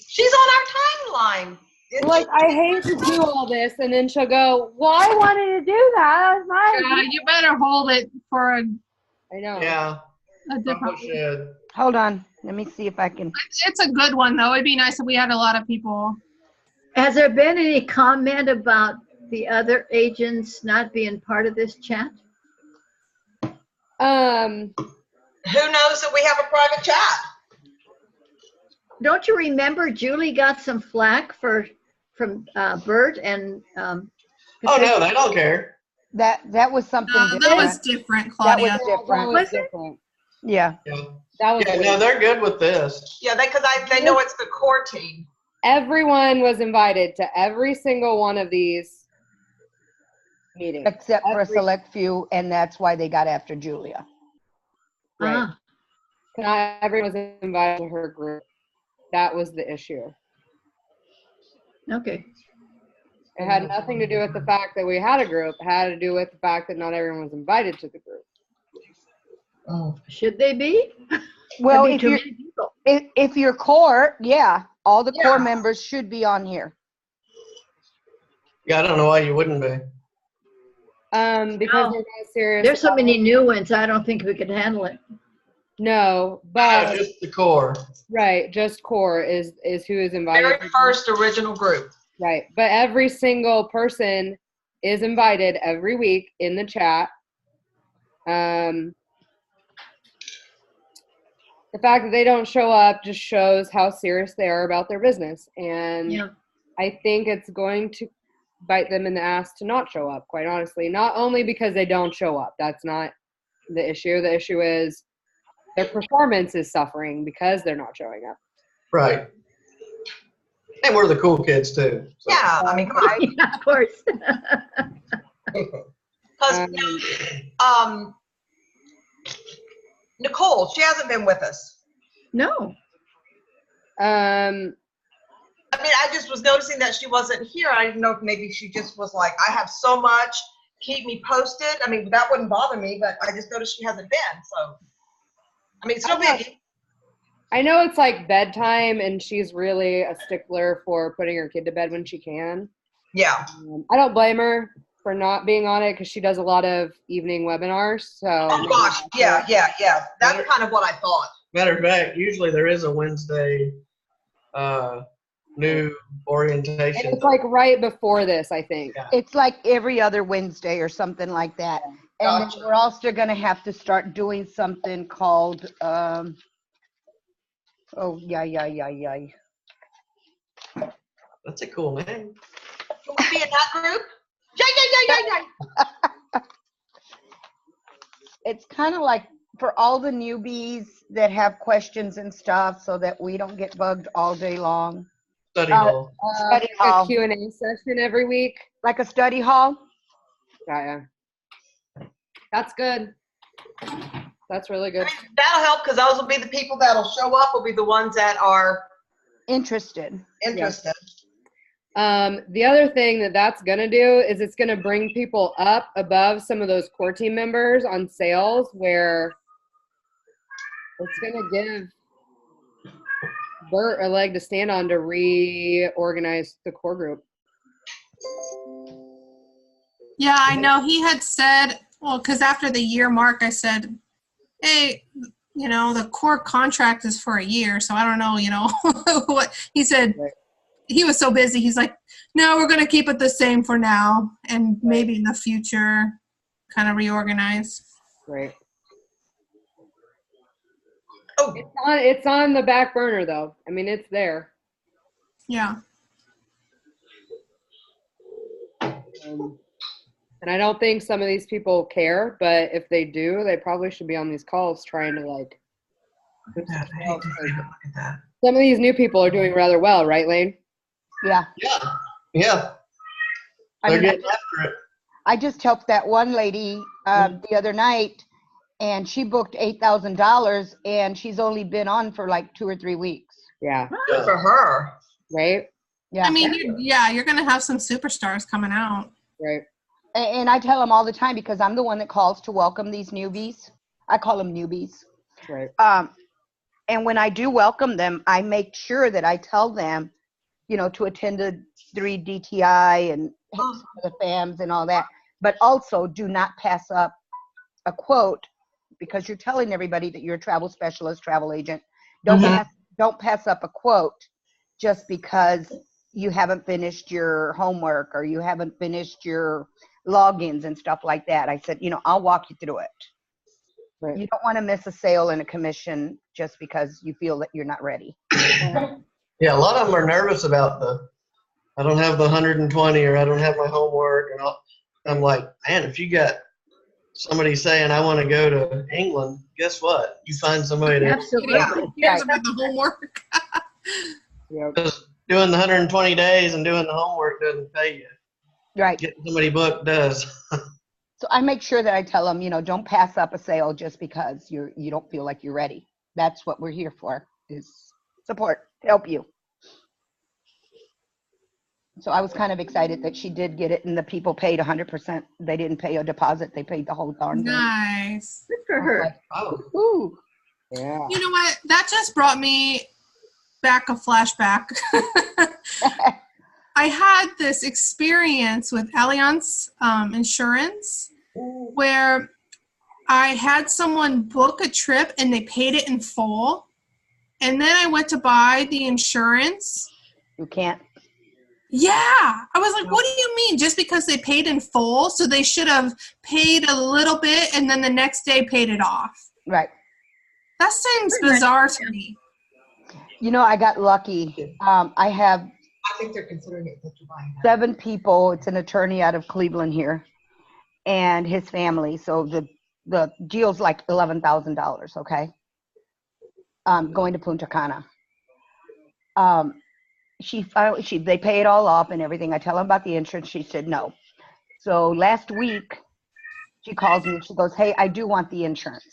She's on our timeline. Like, I hate to do all this, and then she'll go, well, I wanted to do that. That's my idea." You better hold it for I know. Yeah. a different. Probably should. Hold on. Let me see if I can. It's a good one though. It'd be nice if we had a lot of people. Has there been any comment about the other agents not being part of this chat? Who knows that we have a private chat? Don't you remember Julie got some flack from Bert and Oh, no, they don't care. That was something different. That was different, That Claudia. was different. Was different. Yeah. Yeah. That was Yeah, no, they're good with this. Yeah, because they know it's the core team. Everyone was invited to every single one of these meetings. Except for a select few, and that's why they got after Julia. Right. Not everyone was invited to her group. That was the issue. Okay. It had nothing to do with the fact that we had a group. It had to do with the fact that not everyone was invited to the group. Oh. Should they be? Well, That'd be too many people. if you're core, yeah, all the core Yeah. members should be on here. Yeah, I don't know why you wouldn't be. Because No. they're not serious. There's so about many it. new ones, I don't think we could handle it. No, but Just the core. right, just core is who is invited. Very first original group. Right, but every single person is invited every week in the chat. The fact that they don't show up just shows how serious they are about their business, and Yeah. I think it's going to bite them in the ass to not show up, quite honestly. Not only because they don't show up. That's not the issue. The issue is their performance is suffering because they're not showing up. Right. And we're the cool kids, too. So. Yeah, I mean, come on. Yeah, of course. Because Nicole, she hasn't been with us. No. I mean, I just was noticing that she wasn't here. I didn't know if maybe she just was like, I have so much, keep me posted. I mean, that wouldn't bother me, but I just noticed she hasn't been. So, I mean, it's no biggie. I know it's like bedtime, and she's really a stickler for putting her kid to bed when she can. Yeah. I don't blame her for not being on it because she does a lot of evening webinars. So. Oh, gosh. Yeah. That's kind of what I thought. Matter of fact, usually there is a Wednesday new orientation. And it's like right before this, I think. Yeah. It's like every other Wednesday or something like that. And Gotcha. then we're also going to have to start doing something called, That's a cool name. Can we be in that group? Yeah. It's kind of like for all the newbies that have questions and stuff so that we don't get bugged all day long. Study hall. Study A hall. Q&A session every week. Like a study hall? Yeah. That's good. That's really good. I mean, that'll help because those will be the people that'll show up, will be the ones that are Interested. interested. The other thing that's going to do is it's going to bring people up above some of those core team members on sales where it's going to give Bert a leg to stand on to reorganize the core group. Yeah, I know. He had said, well, because after the year mark, I said, hey, the core contract is for a year, so I don't know, what he said. Right. He was so busy. He's like, no, we're going to keep it the same for now, and maybe in the future kind of reorganize. Right. Oh, It's on the back burner, though. I mean, it's there. Yeah. And I don't think some of these people care, but if they do, they probably should be on these calls trying to Look at that. I hate to say it, but look at that. Some of these new people are doing rather well, right, Lane? Yeah. Yeah. Yeah. I They're mean, getting after it. I just helped that one lady the other night, and she booked $8,000, and she's only been on for like 2 or 3 weeks. Yeah. Good for her. Right? Yeah. I mean, you're going to have some superstars coming out. Right. And I tell them all the time because I'm the one that calls to welcome these newbies. I call them newbies. Right. And when I do welcome them, I make sure that I tell them, to attend the 3 DTI and the FAMs and all that. But also do not pass up a quote because you're telling everybody that you're a travel specialist, travel agent. Don't pass up a quote just because you haven't finished your homework or you haven't finished your logins and stuff like that. I said, I'll walk you through it. Right. You don't want to miss a sale and a commission just because you feel that you're not ready. Yeah, a lot of them are nervous about I don't have the 120 or I don't have my homework. And I'm like, man, if you got somebody saying I want to go to England, guess what? You find somebody to. Absolutely. Who cares about the homework? Because doing the 120 days and doing the homework doesn't pay you. Right. Getting somebody booked does. So I make sure that I tell them, don't pass up a sale just because you don't feel like you're ready. That's what we're here for, is support, help you. So I was kind of excited that she did get it and the people paid 100%. They didn't pay a deposit. They paid the whole darn thing. Nice. Good for her. Like, Oh. ooh. Yeah. You know what? That just brought me back a flashback. I had this experience with Allianz Insurance where I had someone book a trip and they paid it in full. And then I went to buy the insurance. You can't. Yeah. I was like, what do you mean? Just because they paid in full? So they should have paid a little bit and then the next day paid it off. Right. That seems bizarre to me. I got lucky. I have I think they're considering it that you're buying that. 7 people. It's an attorney out of Cleveland here and his family. So the deal's like $11,000. Okay. Going to Punta Cana. They pay it all off and everything. I tell them about the insurance. She said no. So last week she calls me and she goes, hey, I do want the insurance.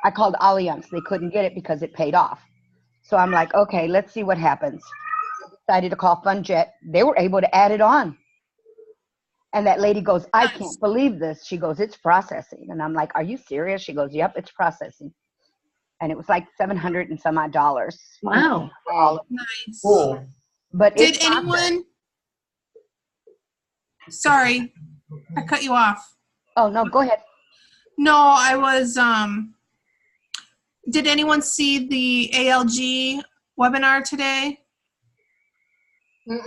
I called Allianz. They couldn't get it because it paid off. So I'm like, okay, let's see what happens. I decided to call FunJet. They were able to add it on. And that lady goes, I can't believe this. She goes, it's processing. And I'm like, are you serious? She goes, yep, it's processing. And it was like $700 and some odd. Wow. Nice. Cool. But Did anyone? Sorry, I cut you off. Oh, no, go ahead. No, I was. Did anyone see the ALG webinar today?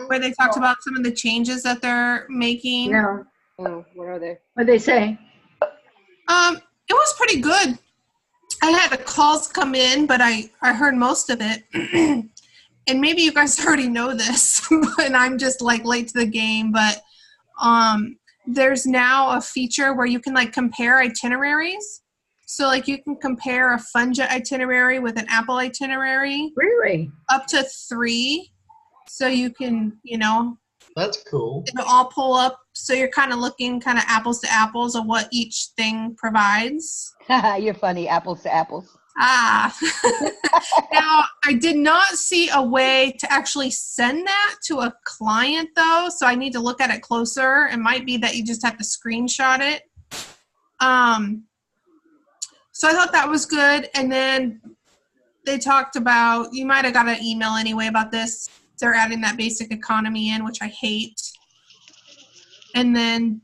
Where they talked about some of the changes that they're making? No. Oh, what are they? What they say? It was pretty good. I had the calls come in, but I heard most of it. And maybe you guys already know this, and I'm just like late to the game, but there's now a feature where you can like compare itineraries. So like you can compare a FunJet itinerary with an Apple itinerary. Really? Up to 3. So you can, That's cool. it'll all pull up. So you're kind of looking kind of apples to apples of what each thing provides. You're funny, apples to apples. Now, I did not see a way to actually send that to a client, though, so I need to look at it closer. It might be that you just have to screenshot it. So I thought that was good. And then they talked about, you might have got an email anyway about this. They're adding that basic economy in, which I hate. And then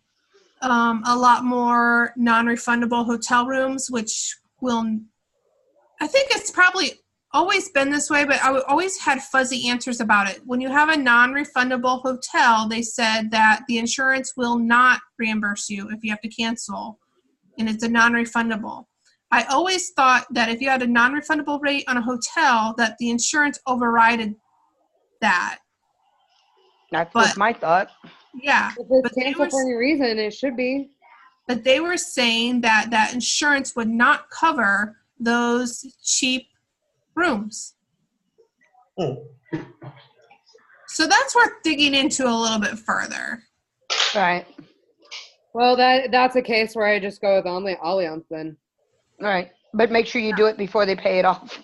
a lot more non-refundable hotel rooms, which will, I think it's probably always been this way, but I always had fuzzy answers about it. When you have a non-refundable hotel, they said that the insurance will not reimburse you if you have to cancel, and it's a non-refundable. I always thought that if you had a non-refundable rate on a hotel, that the insurance overrided that. That was my thought. Yeah. If it's canceled for any reason, it should be. But they were saying that that insurance would not cover those cheap rooms. So that's worth digging into a little bit further. Right. Well, that's a case where I just go with Allianz then. All right. But make sure you do it before they pay it off.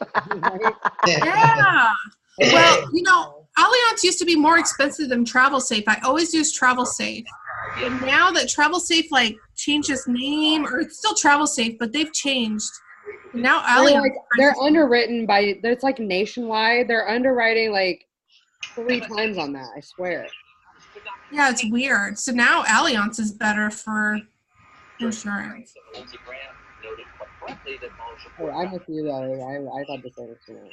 Yeah. Well, Allianz used to be more expensive than TravelSafe. I always use TravelSafe. And now that TravelSafe changed its name, or it's still TravelSafe, but they've changed. Now Allianz. They're underwritten by, it's like nationwide. They're underwriting 3 times on that, I swear. Yeah, it's weird. So now Allianz is better for insurance. Oh, I'm with you though. I thought the same thing.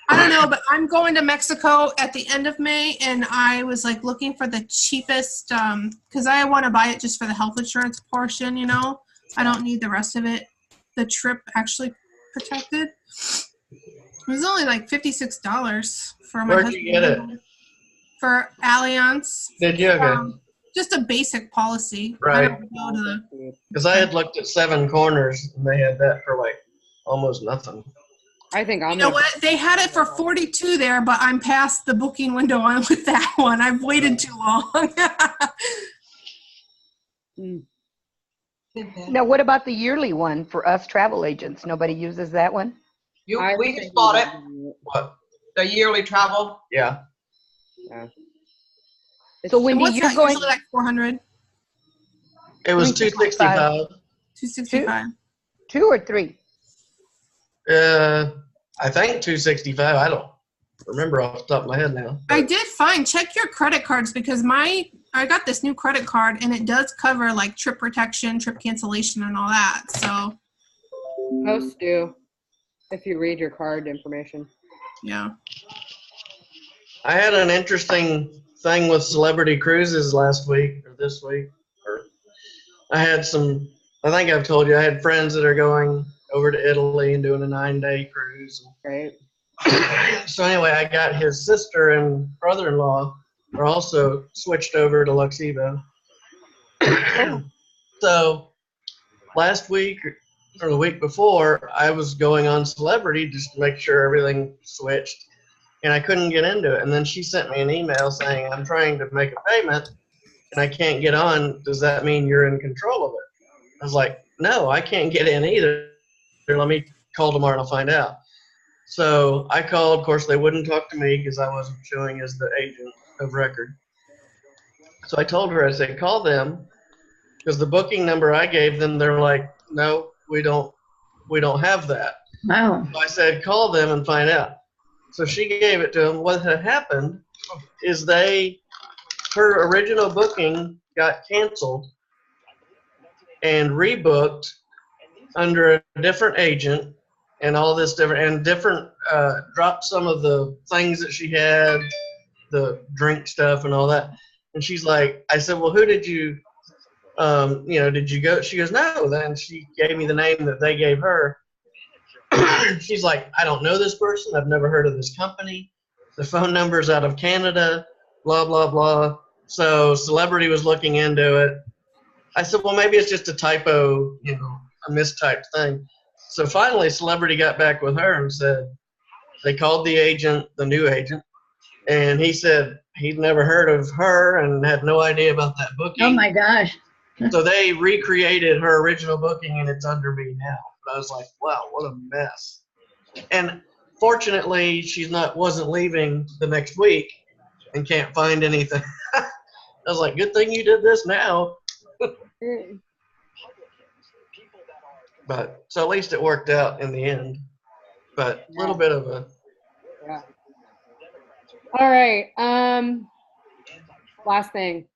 I don't know, but I'm going to Mexico at the end of May, and I was looking for the cheapest because I want to buy it just for the health insurance portion. I don't need the rest of it. The trip actually protected. It was only $56 for my Where'd you get it? For Allianz. Did you? Okay. Just a basic policy. Right. Because I had looked at Seven Corners, and they had that for almost nothing. I think You know what? They had it for $42 there, but I'm past the booking window on with that one. I've waited too long. Now, what about the yearly one for us travel agents? Nobody uses that one? We just bought it. What? The yearly travel. Yeah. So Wendy, what's you're that going. usually $400? It was $265. $265. 2 or 3? I think $265. I don't remember off the top of my head now. I did check your credit cards because I got this new credit card and it does cover trip protection, trip cancellation, and all that. So most do if you read your card information. Yeah. I had an interesting thing with Celebrity Cruises last week or this week. I think I've told you, I had friends that are going over to Italy and doing a 9-day cruise. Right. So anyway, I got his sister and brother-in-law are also switched over to Luxevo. So last week or the week before, I was going on Celebrity just to make sure everything switched, and I couldn't get into it. And then she sent me an email saying, I'm trying to make a payment, and I can't get on. Does that mean you're in control of it? I was like, no, I can't get in either. Let me call tomorrow and I'll find out. So I called. Of course, they wouldn't talk to me because I wasn't showing as the agent of record. So I told her, I said, call them, because the booking number I gave them, they're like, no, we don't have that. Wow. So I said, call them and find out. So she gave it to them. What had happened is her original booking got canceled and rebooked under a different agent and all this different, dropped some of the things that she had, the drink stuff and all that. And she's like, I said, well, who did you, did you go? She goes, no. Then she gave me the name that they gave her. She's like, I don't know this person. I've never heard of this company. The phone number's out of Canada, blah, blah, blah. So Celebrity was looking into it. I said, well, maybe it's just a typo, a mistyped thing. So finally, Celebrity got back with her and said, they called the agent, the new agent, and he said he'd never heard of her and had no idea about that booking. Oh my gosh. So they recreated her original booking, and it's under me now. But I was like, wow, what a mess. And fortunately, wasn't leaving the next week and can't find anything. I was like, good thing you did this now. But so at least it worked out in the end. But a little bit of a. Yeah. All right. Last thing.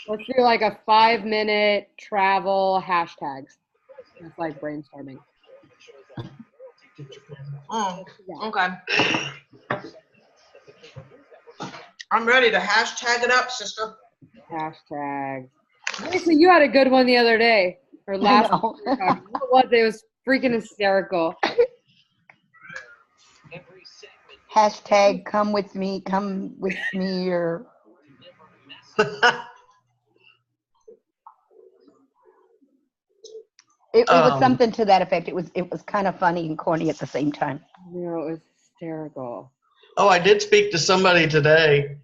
Let's do a 5-minute travel hashtags. It's like brainstorming. Okay. I'm ready to hashtag it up, sister. Hashtag. Lisa, you had a good one the other day. Or last week. What was it? It was freaking hysterical. Hashtag come with me, or It was something to that effect. It was kind of funny and corny at the same time. No, it was hysterical. Oh, I did speak to somebody today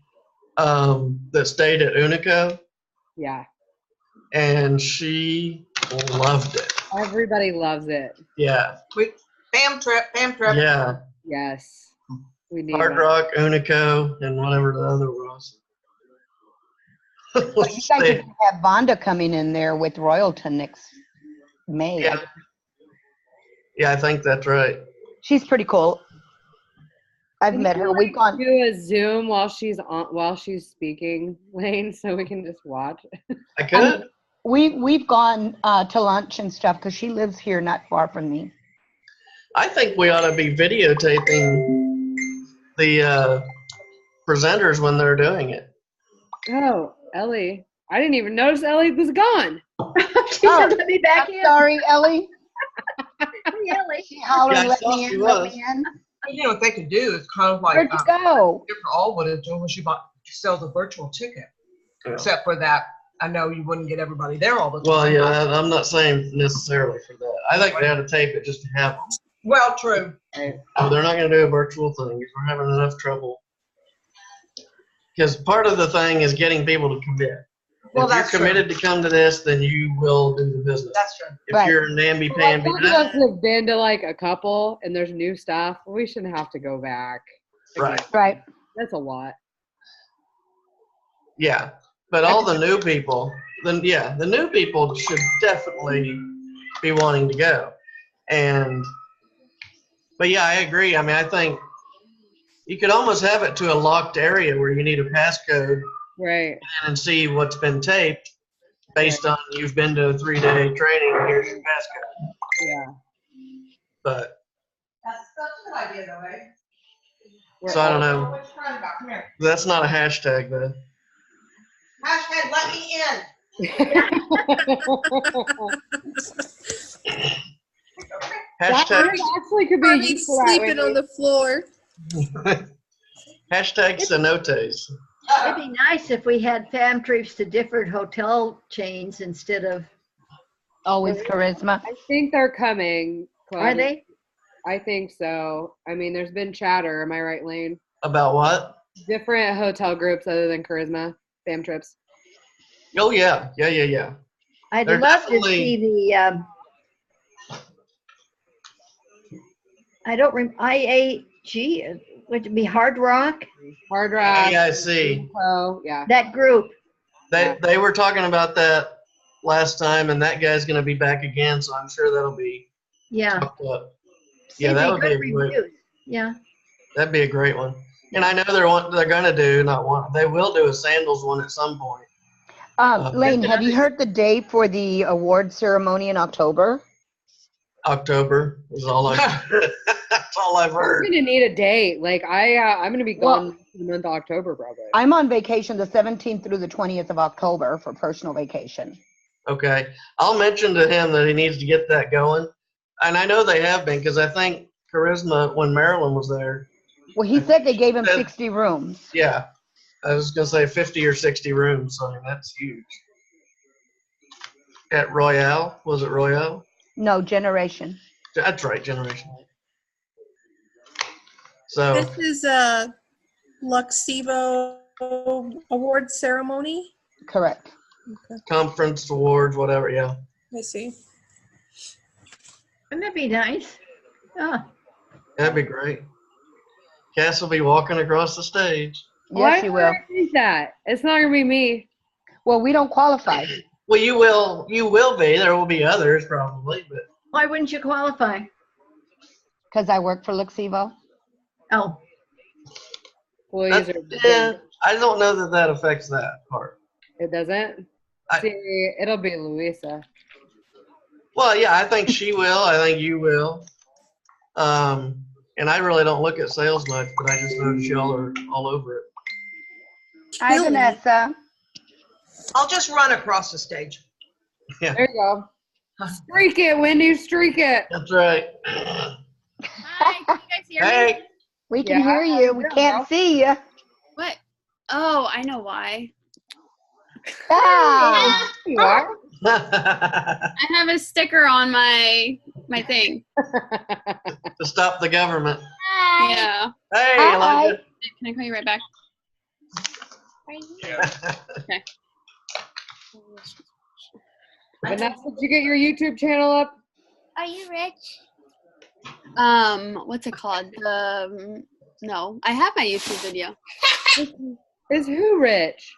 that stayed at Unico. Yeah. And she loved it. Everybody loves it. Yeah. Bam trip. Yeah. Yes. We need Hard Rock, Unico, and whatever the other was. But you guys are gonna have Vonda coming in there with Royalton next May. Yeah. Yeah, I think that's right. She's pretty cool. I've met her. We've gone. Do a Zoom while she's speaking, Lane, so we can just watch. I could. We've gone to lunch and stuff because she lives here not far from me. I think we ought to be videotaping the presenters when they're doing it. Oh, Ellie. I didn't even notice Ellie was gone. She said, let me back in. Sorry, Ellie. Hey, Ellie. She hollered, Yeah, I let saw me she in, let was. me in. You know what they could do is kind of like Where'd you go? different all would have done was you sell the virtual ticket. Yeah. Except for that, I know you wouldn't get everybody there all the time. Well, yeah, I'm not saying necessarily for that. I think they ought to tape it just to have them. Well, true. Oh, they're not going to do a virtual thing if we're having enough trouble. Because part of the thing is getting people to commit. Well, if you're that's true. committed to come to this, then you will do the business. That's true. If Right. you're namby-pamby, Most of us have been to like a couple and there's new stuff. We shouldn't have to go back. right. Right. That's a lot. Yeah. But all the new people, then yeah, the new people should definitely be wanting to go. But yeah, I agree. I mean, I think you could almost have it to a locked area where you need a passcode Right. and see what's been taped based on you've been to a 3-day training. Here's your passcode. Yeah. But That's a good idea, though, eh? so I don't know. What you crying about? Come here. That's not a hashtag though. Hashtag let me in. That Hashtag actually could be Barbie's useful that sleeping way. on the floor. hashtag cenotes. It'd be nice if we had fam trips to different hotel chains instead of, Always charisma. I think they're coming. are Claudia. they? I think so. I mean, there's been chatter. Am I right, Lane? About what? Different hotel groups other than Charisma, fam trips. Oh yeah. Yeah. I'd They're love to definitely- see the, I don't IAG, would it be Hard Rock? Hard Rock. Yeah, I see. Oh, yeah. That group. They were talking about that last time, and that guy's going to be back again, so I'm sure that'll be Yeah. popped up. See, Yeah, that they would be good a great. reviews. Yeah. That'd be a great one. And I know they're going to do they will do a sandals one at some point. Lane, have you heard the day for the award ceremony in October? October is all that's all I've We're heard. gonna need a date. Like I'm gonna be gone for the month of October probably. I'm on vacation the 17th through the 20th of October for personal vacation. Okay, I'll mention to him that he needs to get that going, and I know they have been because I think Charisma when Marilyn was there. Well, he said they gave him 60 rooms. Yeah, I was gonna say 50 or 60 rooms. I mean that's huge. At Royale, was it Royale? No, Generation. That's right, Generation. So This is a Luxevo award ceremony. Correct. conference awards, whatever. Yeah. I see. Wouldn't that be nice? Oh, That'd be great. Cass will be walking across the stage. Yes, she will. Is that? It's not gonna be me. Well, we don't qualify. Well, you will be. There will be others probably, but why wouldn't you qualify? Because I work for Luxevo. Oh, Employees are yeah, I don't know that affects that part. It doesn't? See, it'll be Louisa. Well, yeah, I think she will. I think you will. And I really don't look at sales much, but I just notice y'all are all over it. Hi, Really? Vanessa. I'll just run across the stage. Yeah, There you go. Streak it, Wendy, streak it. that's right. Hi, can you guys hear me? Hey, We can Yeah, hear you. We yeah, can't bro. see you. What? Oh, I know why. Ah, You are. I have a sticker on my thing. To stop the government. Hi. Yeah. Hey, Hi. Elijah. Can I call you right back? Okay. Vanessa, did you get your YouTube channel up? Are you rich? What's it called? No, I have my YouTube video. Is who rich?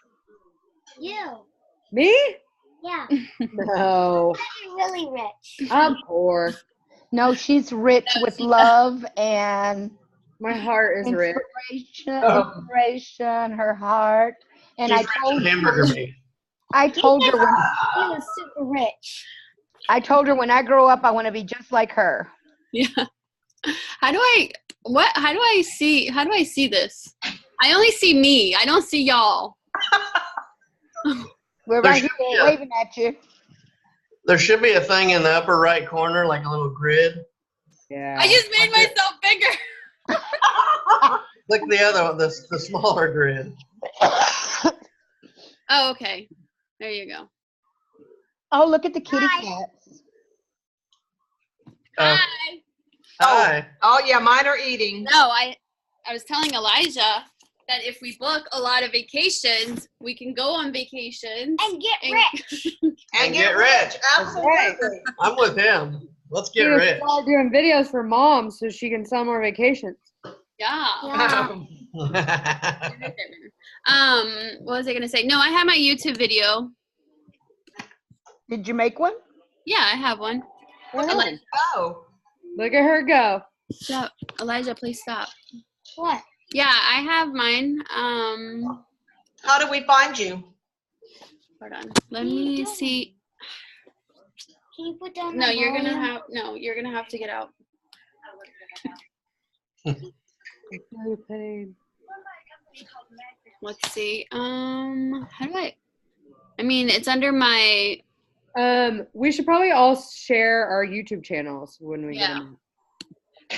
You. Me? Yeah. No. You're really rich. I'm poor. no, she's rich with love and My heart is rich. inspiration, her heart. And She's rich in hamburger meat. I told her when She was super rich. I told her when I grow up, I want to be just like her. Yeah. How do I see this? I only see me. I don't see y'all. We're right here waving at you. There should be a thing in the upper right corner, like a little grid. Yeah. I just made myself bigger. Click the other one, the smaller grid. Oh, okay. There you go. Oh, look at the kitty cats. Hi. Oh yeah, mine are eating. No, I was telling Elijah that if we book a lot of vacations, we can go on vacations and get rich. And get rich. Absolutely. I'm with him. Let's get She rich. start doing videos for moms so she can sell more vacations. Yeah. What was I gonna say? No, I have my YouTube video. Did you make one? Yeah, I have one. Oh. Look at her go. Stop. Elijah, please stop. What? Yeah, I have mine. How do we find you? Hold on. Let me see. Can you put down No, you're gonna have to get out. Let's see. How do I mean, it's under my. We should probably all share our YouTube channels when we get them.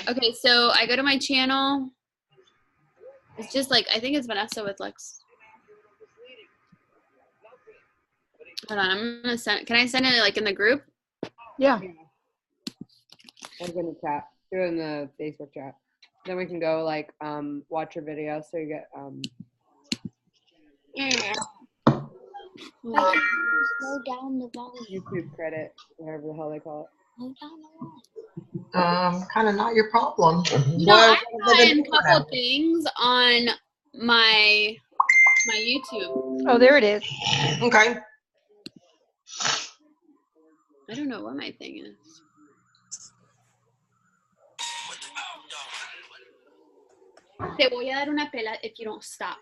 Okay, so I go to my channel. It's just like, I think it's Vanessa with Lux. Hold on, I'm gonna send. Can I send it like in the group? Yeah. I'm gonna chat. Do it in the Facebook chat. Then we can go like watch your video so you get Slow down the volume. YouTube credit, whatever the hell they call it. Slow down the volume. Kind of not your problem. You know, I've done a couple things on my YouTube. Oh, there it is. Okay. I don't know what my thing is. Te voy a dar una pela if you don't stop.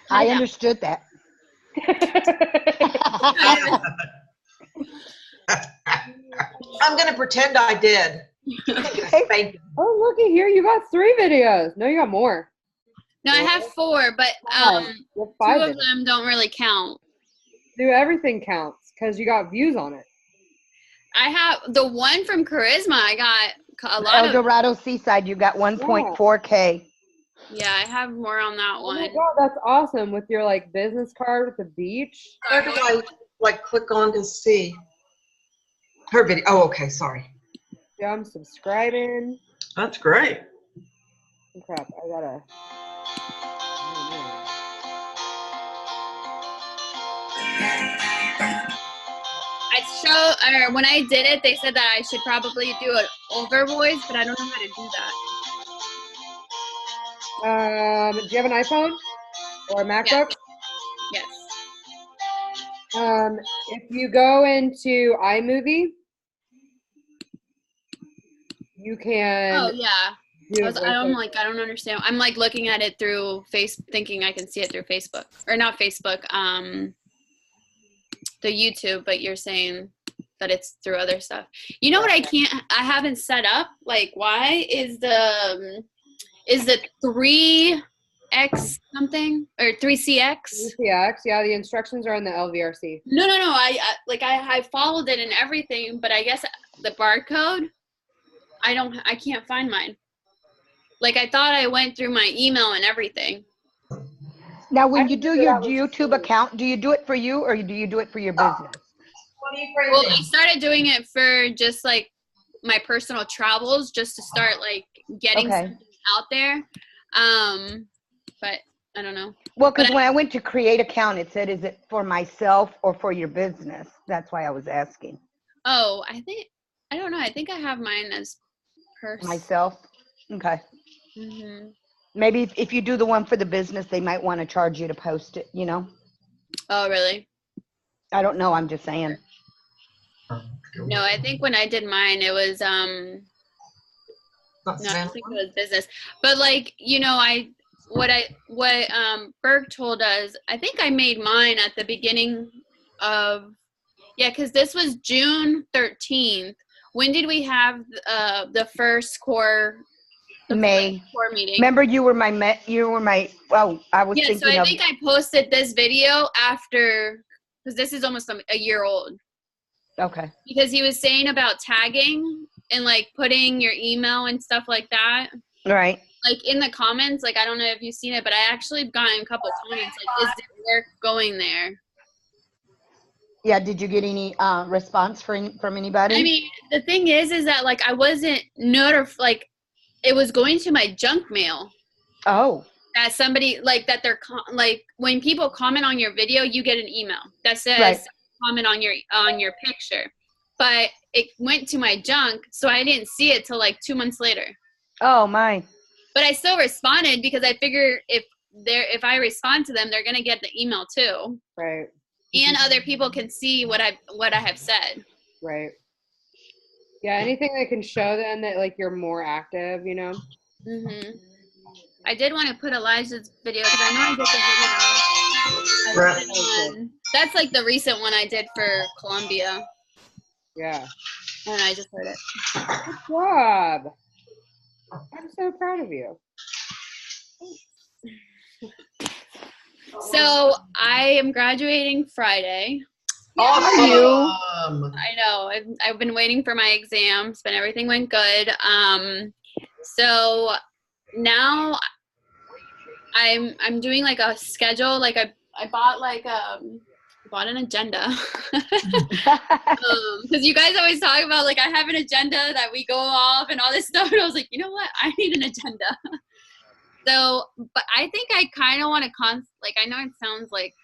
I understood that. I'm going to pretend I did. Thank you. Oh, looky here. You got 3 videos. No, you got more. No, I have 4, but You have 5 2 of them don't really count. Do everything counts because you got views on it. I have the one from Charisma. I got a lot El Dorado Seaside, you got 1.4K. Yeah, I have more on that one. Oh my God, that's awesome with your like business card with the beach. Where do I like click on to see her video? Oh, okay. Sorry. Yeah, I'm subscribing. That's great. Oh, crap, I gotta. When I did it, they said that I should probably do an over voice, but I don't know how to do that. Do you have an iPhone or a MacBook? Yes. If you go into iMovie, you can. Oh yeah. I don't understand. I'm like looking at it through thinking I can see it through Facebook or not Facebook. The YouTube, but you're saying that it's through other stuff. You know what I haven't set up? Like, why is the 3X something or 3CX? 3CX, yeah, the instructions are in the LVRC. No. I followed it and everything, but I guess the barcode, I can't find mine. Like, I thought I went through my email and everything. Now, when you do your YouTube account, do you do it for you or do you do it for your business? Well, I started doing it for just like my personal travels, just to start like getting something out there. But I don't know. Well, because when I went to create account, it said, is it for myself or for your business? That's why I was asking. Oh, I don't know. I think I have mine as personal. Myself? Okay. Mm-hmm. Maybe if you do the one for the business, they might want to charge you to post it, you know? Oh, really? I don't know. I'm just saying. No, I think when I did mine, it was, no, I think it was business. But like, you know, what Berg told us, I think I made mine at the beginning of, because this was June 13th. When did we have the first core? May. Core meeting. Remember, you were my. Oh, I was thinking so I think I posted this video after, because this is almost a year old. Okay. Because he was saying about tagging and like putting your email and stuff like that. Right. Like in the comments, like I don't know if you've seen it, but I actually gotten a couple comments like, is there work going there? Yeah, did you get any response from anybody? I mean, the thing is that like I wasn't notified, like it was going to my junk mail. Oh. That somebody, like that they're, like when people comment on your video, you get an email that says comment on your picture. But it went to my junk, so I didn't see it till like 2 months later. Oh, my. But I still responded because I figure if I respond to them, they're gonna get the email too. Right. And other people can see what I have said. Right. Yeah, anything that can show them that like you're more active, you know. Mhm. I did want to put Elijah's video because I know I did the video. That's like the recent one I did for Columbia. Yeah. And I just heard it. Good job. I'm so proud of you. So I am graduating Friday. Awesome. I know. I've been waiting for my exams, but everything went good. So now I'm doing like a schedule. Like I bought like bought an agenda. Because you guys always talk about like I have an agenda that we go off and all this stuff, and I was like, you know what? I need an agenda. So, but I think I kind of want to like I know it sounds like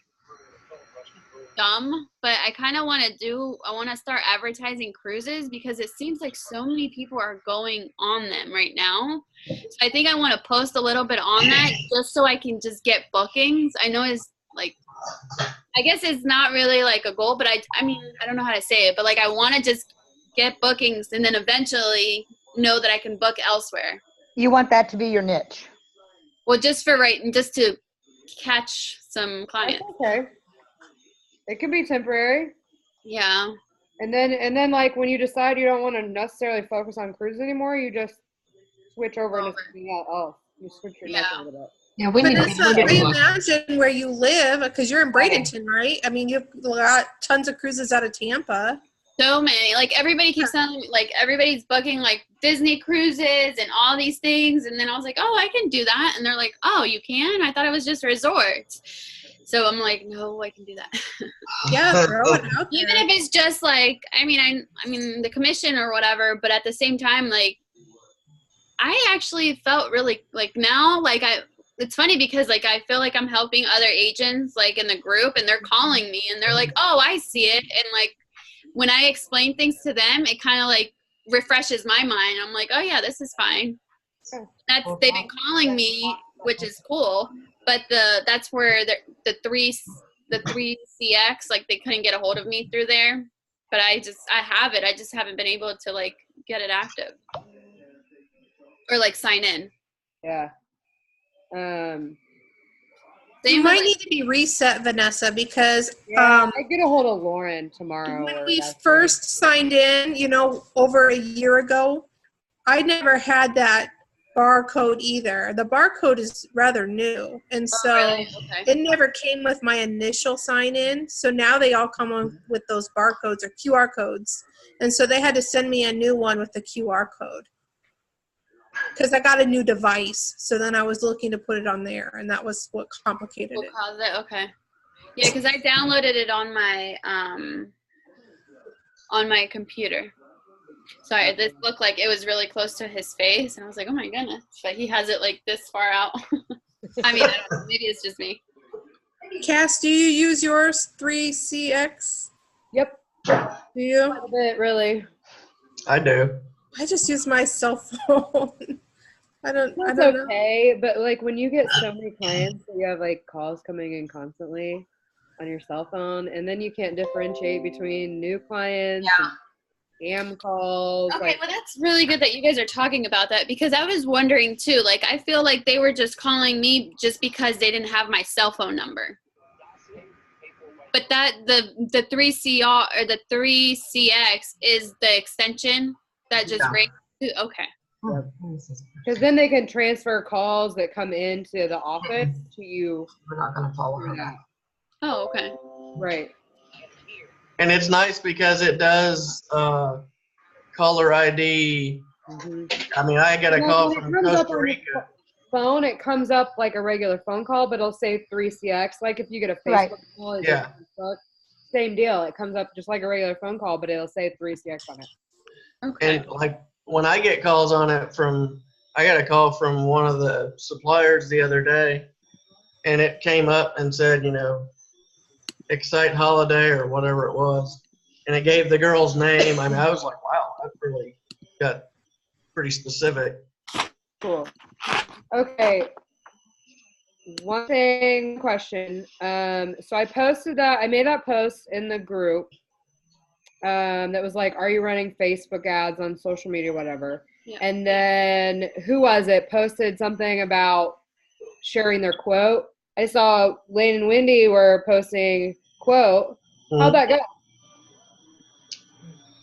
dumb, but I kind of want to start advertising cruises because it seems like so many people are going on them right now. So I think I want to post a little bit on that just so I can just get bookings. I know it's like, I guess it's not really like a goal, but I mean, I don't know how to say it, but like I want to just get bookings and then eventually know that I can book elsewhere. You want that to be your niche? Well, just to catch some clients. That's okay. It could be temporary. Yeah. And then like when you decide you don't want to necessarily focus on cruise anymore, you just switch over into something else. You switch your niche a little bit. Yeah, we need to reimagine where you live because you're in Bradenton, right? I mean, you've got tons of cruises out of Tampa. So many. Like everybody keeps telling me, like everybody's booking like Disney cruises and all these things, and then I was like, oh, I can do that, and they're like, oh, you can? I thought it was just resorts. So I'm like, no, I can do that. Yeah, throw it out there. Even if it's just like, I mean the commission or whatever, but at the same time, like I actually felt really like now, like it's funny because like I feel like I'm helping other agents like in the group, and they're calling me and they're like, oh, I see it, and like when I explain things to them, it kind of like refreshes my mind. I'm like, oh yeah, this is fine. They've been calling me, which is cool, but that's where the 3CX, like they couldn't get a hold of me through there, but I have it. I just haven't been able to like get it active or like sign in. Yeah. You might need to be reset, Vanessa, because I get a hold of Lauren tomorrow. When we first signed in, over a year ago, I never had that barcode either. The barcode is rather new, and so it never came with my initial sign in. So now they all come with those barcodes or QR codes, and so they had to send me a new one with the QR code. because I got a new device. So then I was looking to put it on there, and that was what complicated it. Caused it? Okay. Yeah, because I downloaded it on my computer. Sorry, this looked like it was really close to his face, and I was like, oh my goodness. But he has it like this far out. I mean, I don't know, maybe it's just me. Cass, do you use yours 3CX? Yep. Do you? A little bit, really. I do. I just use my cell phone. I don't That's know. okay, but like when you get so many clients, that you have like calls coming in constantly on your cell phone, and then you can't differentiate between new clients and scam calls. Okay, well that's really good that you guys are talking about that, because I was wondering too, like I feel like they were just calling me just because they didn't have my cell phone number. But that the 3CR or the 3CX is the extension that just rings. Okay. Because then they can transfer calls that come into the office to you. We're not going to follow her back. Oh, okay. Right. And it's nice because it does caller ID. Mm-hmm. I mean, I got a call from Costa Rica. Phone, it comes up like a regular phone call, but it'll say 3CX. Like if you get a Facebook call, it goes Facebook, same deal. It comes up just like a regular phone call, but it'll say 3CX on it. Okay. And like when I get calls on it I got a call from one of the suppliers the other day, and it came up and said, Excite Holiday or whatever it was, and it gave the girl's name. I mean, I was like, wow, that really got pretty specific. Cool. Okay. Question. So I made that post in the group that was like, are you running Facebook ads on social media, whatever. Yeah. And then who was it posted something about sharing their quote. I saw Lane and Wendy were posting quote. How'd that go?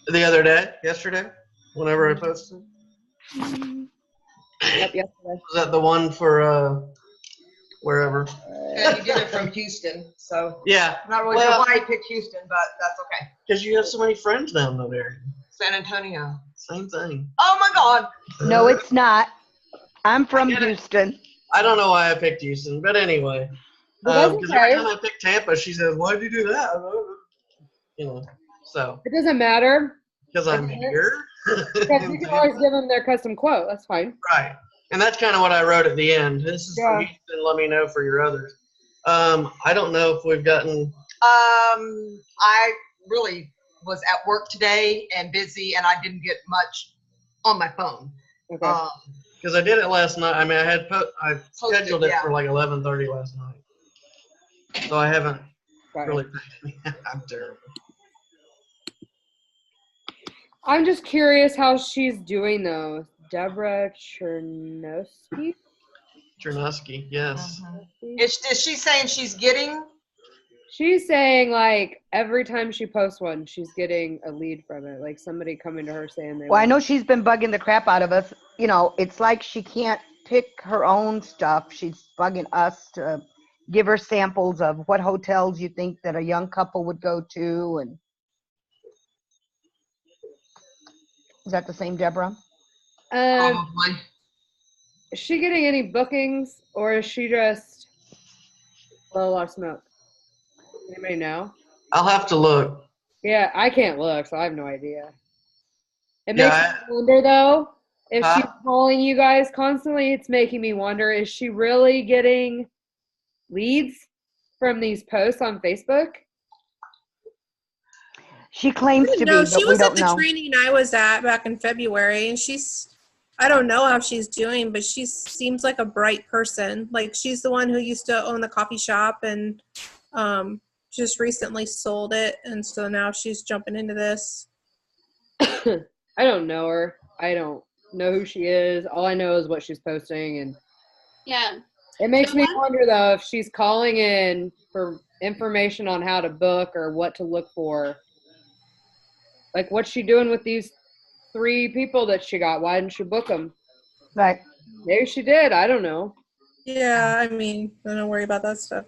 The other day, yesterday, whenever I posted. Yep, yesterday. Was that the one for wherever? Yeah, you did it from Houston, so. Yeah. I'm not really sure why you picked Houston, but that's okay. Because you have so many friends down there. San Antonio. Same thing. Oh my God. No, it's not. I'm from Houston. I don't know why I picked Houston, but anyway. Because every time I pick Tampa, she says, why'd you do that? So. It doesn't matter. Because I'm here. Because you can always give them their custom quote. That's fine. Right. And that's kind of what I wrote at the end. This is for Houston. Let me know for your others. I don't know if we've gotten. I really was at work today and busy, and I didn't get much on my phone. Okay. Because I did it last night. I mean, I scheduled it for like 11:30 last night. So I haven't really. I'm terrible. I'm just curious how she's doing though. Deborah Chernosky? Chernosky, yes. Is she saying she's getting? She's saying like every time she posts one, she's getting a lead from it. Like somebody coming to her saying they. Well, I know she's been bugging the crap out of us. It's like she can't pick her own stuff. She's bugging us to give her samples of what hotels you think that a young couple would go to. And is that the same Deborah? Probably. Is she getting any bookings, or is she just blow a lot of smoke? Anybody know? I'll have to look. Yeah, I can't look, so I have no idea. It makes me wonder, though, if she's calling you guys constantly, it's making me wonder, is she really getting leads from these posts on Facebook? She claims to be, but she was we at don't know. the training I was at back in February, and I don't know how she's doing, but she seems like a bright person. Like, she's the one who used to own the coffee shop and just recently sold it, and so now she's jumping into this. I don't know her. I don't know who she is. All I know is what she's posting, and it makes me wonder, though, if she's calling in for information on how to book or what to look for. Like, what's she doing with these 3 people that she got? Why didn't she book them? Right. Maybe she did. I don't know. Yeah, I mean, don't worry about that stuff.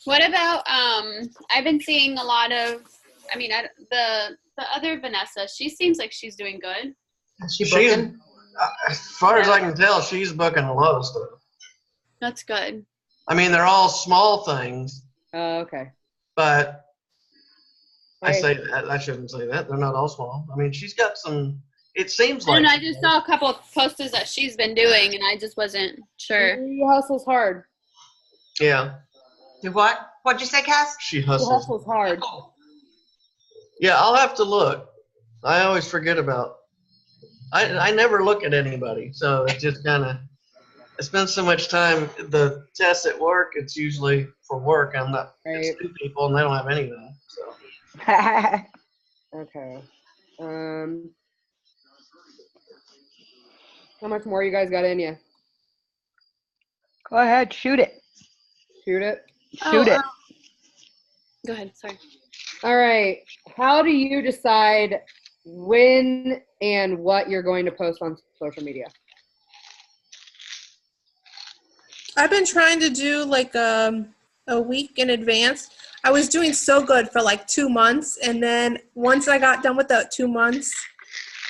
What about, I've been seeing a lot of, the other Vanessa, she seems like she's doing good. Is she booking? as far as I can tell, she's booking a lot of stuff. That's good. I mean, they're all small things. Oh, okay. But Hey. I shouldn't say that. They're not all small. I mean, she's got some. It seems I like. don't know, I just saw a couple of posters that she's been doing, and I just wasn't sure. She hustles hard. Yeah. Do what? What'd you say, Cass? She She hustles. hustles hard. Yeah, I'll have to look. I always forget about. I never look at anybody, so it just kind of. I spend so much time. The tests at work, it's usually for work. I'm not. Right. It's 2 people, and they don't have anything. So. Okay. How much more you guys got in you? Go ahead, shoot it. Shoot it. Shoot it. Go ahead, sorry. All right. How do you decide when and what you're going to post on social media? I've been trying to do like a week in advance. I was doing so good for like 2 months, and then once I got done with the 2 months,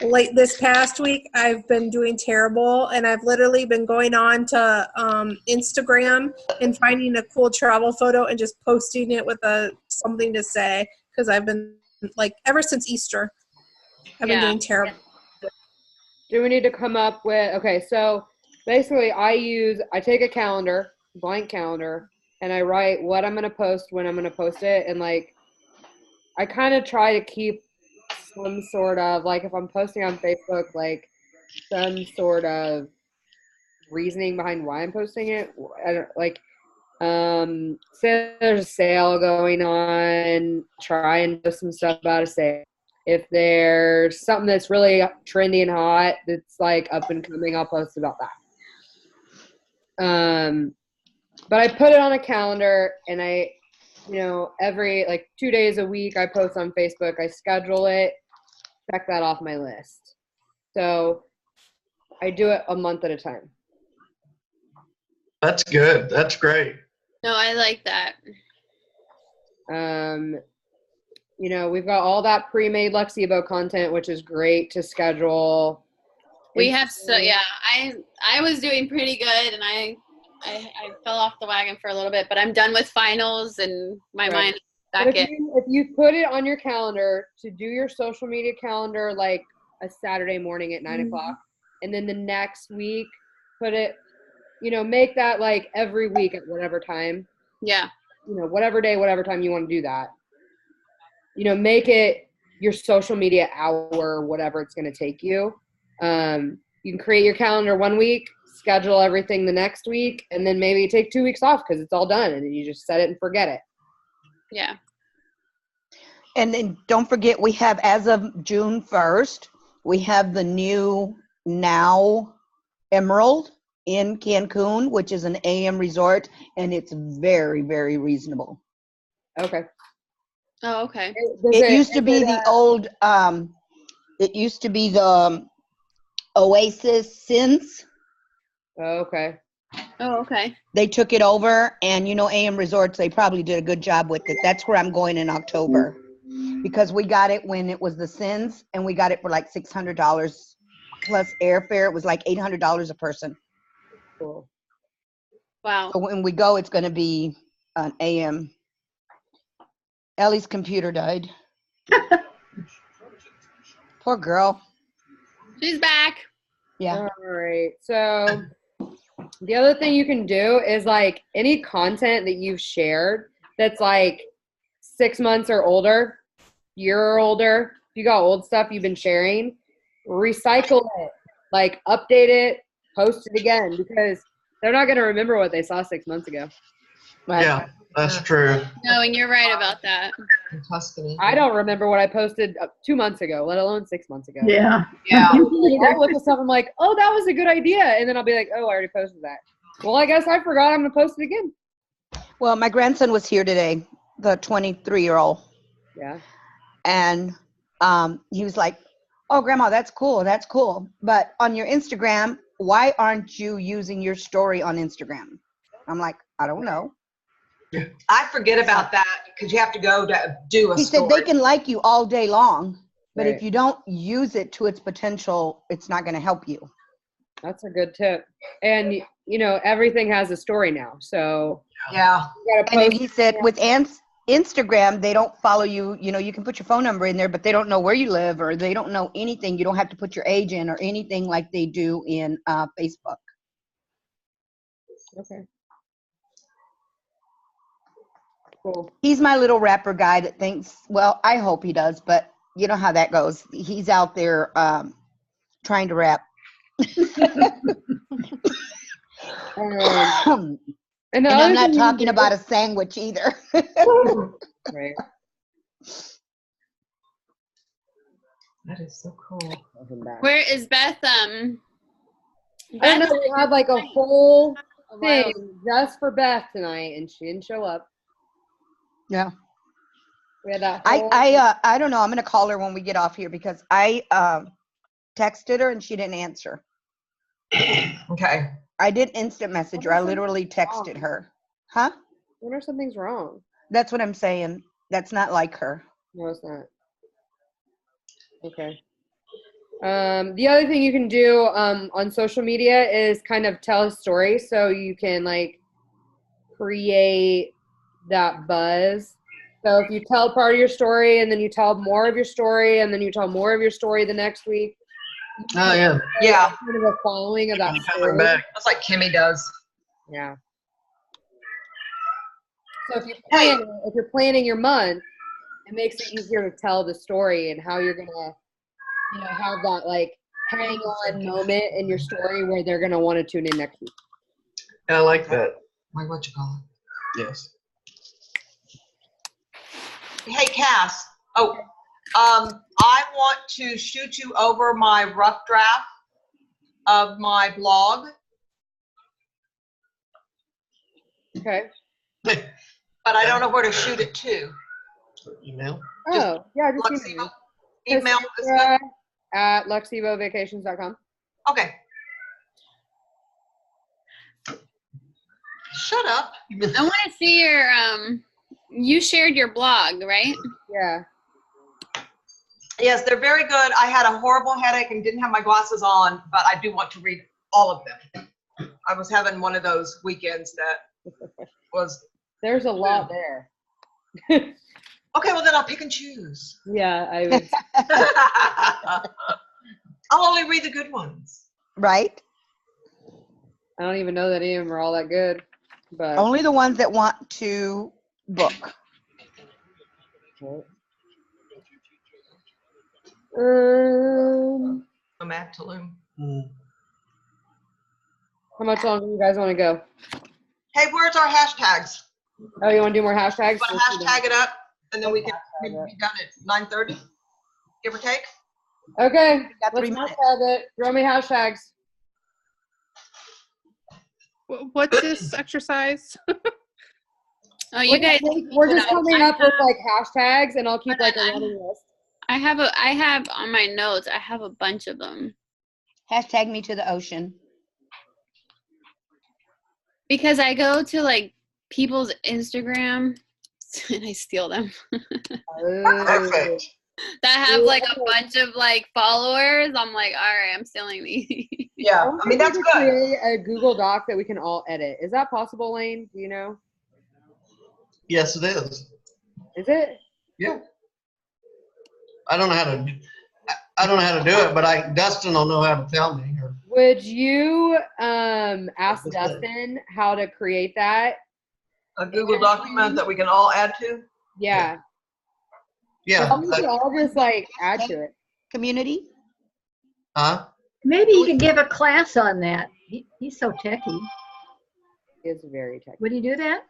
like this past week, I've been doing terrible, and I've literally been going on to Instagram and finding a cool travel photo and just posting it with something to say, because I've been like ever since Easter, I've been doing terrible. Do we need to come up with, okay, so basically I take a calendar, blank calendar, and I write what I'm going to post, when I'm going to post it. And like, I kind of try to keep some sort of, like if I'm posting on Facebook, like some sort of reasoning behind why I'm posting it. I don't like, say there's a sale going on, try and post some stuff about a sale. If there's something that's really trendy and hot, that's like up and coming, I'll post about that. But I put it on a calendar, and I, every like 2 days a week I post on Facebook. I schedule it, check that off my list. So I do it a month at a time. That's good. That's great. No, I like that. We've got all that pre-made Luxevo content, which is great to schedule. We have I was doing pretty good, and I fell off the wagon for a little bit, but I'm done with finals, and my mind is back in. If you put it on your calendar to do your social media calendar like a Saturday morning at 9 o'clock, and then the next week put it, make that like every week at whatever time. Yeah. Whatever day, whatever time you want to do that. Make it your social media hour, whatever it's going to take you. You can create your calendar 1 week, schedule everything the next week, and then maybe take 2 weeks off because it's all done, and then you just set it and forget it. Yeah. And then don't forget, we have, as of June 1st, we have the new Now Emerald in Cancun, which is an AM resort, and it's very, very reasonable. Okay. Oh, okay. It used to be the old, it used to be the Oasis Sins. Oh, okay. Oh, okay. They took it over, and AM Resorts, they probably did a good job with it. That's where I'm going in October, because we got it when it was the Sins, and we got it for like $600 plus airfare. It was like $800 a person. Cool. Wow. So when we go, it's going to be an AM. Ellie's computer died. Poor girl. She's back. Yeah. All right. So the other thing you can do is like any content that you've shared that's like 6 months or older, year or older, if you got old stuff you've been sharing, recycle it, like update it, post it again, because they're not going to remember what they saw 6 months ago. Right. Yeah, that's true. No, and you're right about that. Tuscany. I don't remember what I posted 2 months ago, let alone 6 months ago. Yeah. I'll look at stuff, I'm like, oh, that was a good idea. And then I'll be like, oh, I already posted that. Well, I guess I forgot. I'm going to post it again. Well, my grandson was here today, the 23-year-old. Yeah. And he was like, oh, Grandma, that's cool. That's cool. But on your Instagram, why aren't you using your story on Instagram? I'm like, I don't know. I forget about that because you have to go to do a He story. said they can like you all day long, but Right. if you don't use it to its potential, it's not going to help you. That's a good tip. And you know, everything has a story now. So Yeah. And then he said with Instagram, they don't follow you. You know, you can put your phone number in there, but they don't know where you live or they don't know anything. You don't have to put your age in or anything like they do in Facebook. Okay. Cool. He's my little rapper guy that thinks, well, I hope he does, but you know how that goes. He's out there trying to rap. And I'm not talking about a sandwich either. Right. That is so cool. Where is Beth? I don't know. We had like a whole thing just for Beth tonight, and she didn't show up. Yeah. We had that. I don't know. I'm gonna call her when we get off here because I texted her and she didn't answer. Okay. I did instant message her. I literally texted her. Huh? I wonder if something's wrong. That's what I'm saying. That's not like her. No, it's not. Okay. The other thing you can do on social media is kind of tell a story, so you can like create that buzz. So if you tell part of your story and then you tell more of your story and then you tell more of your story the next week. Oh yeah. Yeah. Kind of a following of that story. That's like Kimmy does. Yeah. So if you're planning your month, it makes it easier to tell the story and how you're gonna, you know, have that like hang on moment in your story where they're gonna want to tune in next week. I like that. Like what you call it? Yes. Hey, Cass. Oh, I want to shoot you over my rough draft of my blog. Okay. But I don't know where to shoot it to. Email. Oh, yeah, just email. Email at luxevovacations.com. Okay. Shut up. I want to see your you shared your blog, right? Yeah. Yes, they're very good. I had a horrible headache and didn't have my glasses on, but I do want to read all of them. I was having one of those weekends that was. There's a lot there. Okay, well then I'll pick and choose. Yeah, I would. I'll only read the good ones. Right? I don't even know that any of them are all that good. But only the ones that want to book. I'm at Tulum. How much longer do you guys want to go? Hey, where's our hashtags? Oh, you want to do more hashtags? You want to hashtag it up, and then we can be done at 9:30, give or take. Okay, let's hashtag it. Throw me hashtags. What's this exercise? Oh, you guys. We're just coming up with like hashtags, and I'll keep like a running list. I have on my notes. I have a bunch of them. Hashtag me to the ocean. Because I go to like people's Instagram and I steal them. Perfect. That have like a bunch of like followers. I'm like, all right, I'm stealing these. Yeah, I mean that's good. Create a Google Doc that we can all edit. Is that possible, Lane? Do you know? Yes, it is. Is it? Yeah. I don't know how to do it, but Dustin will know how to tell me. Would you ask Dustin how to create that? A Google document that we can all add to? Yeah. Yeah. We can all just like add to it. Community? Huh? Maybe you could give a class on that. He's so techy. He is very techy. Would he do that?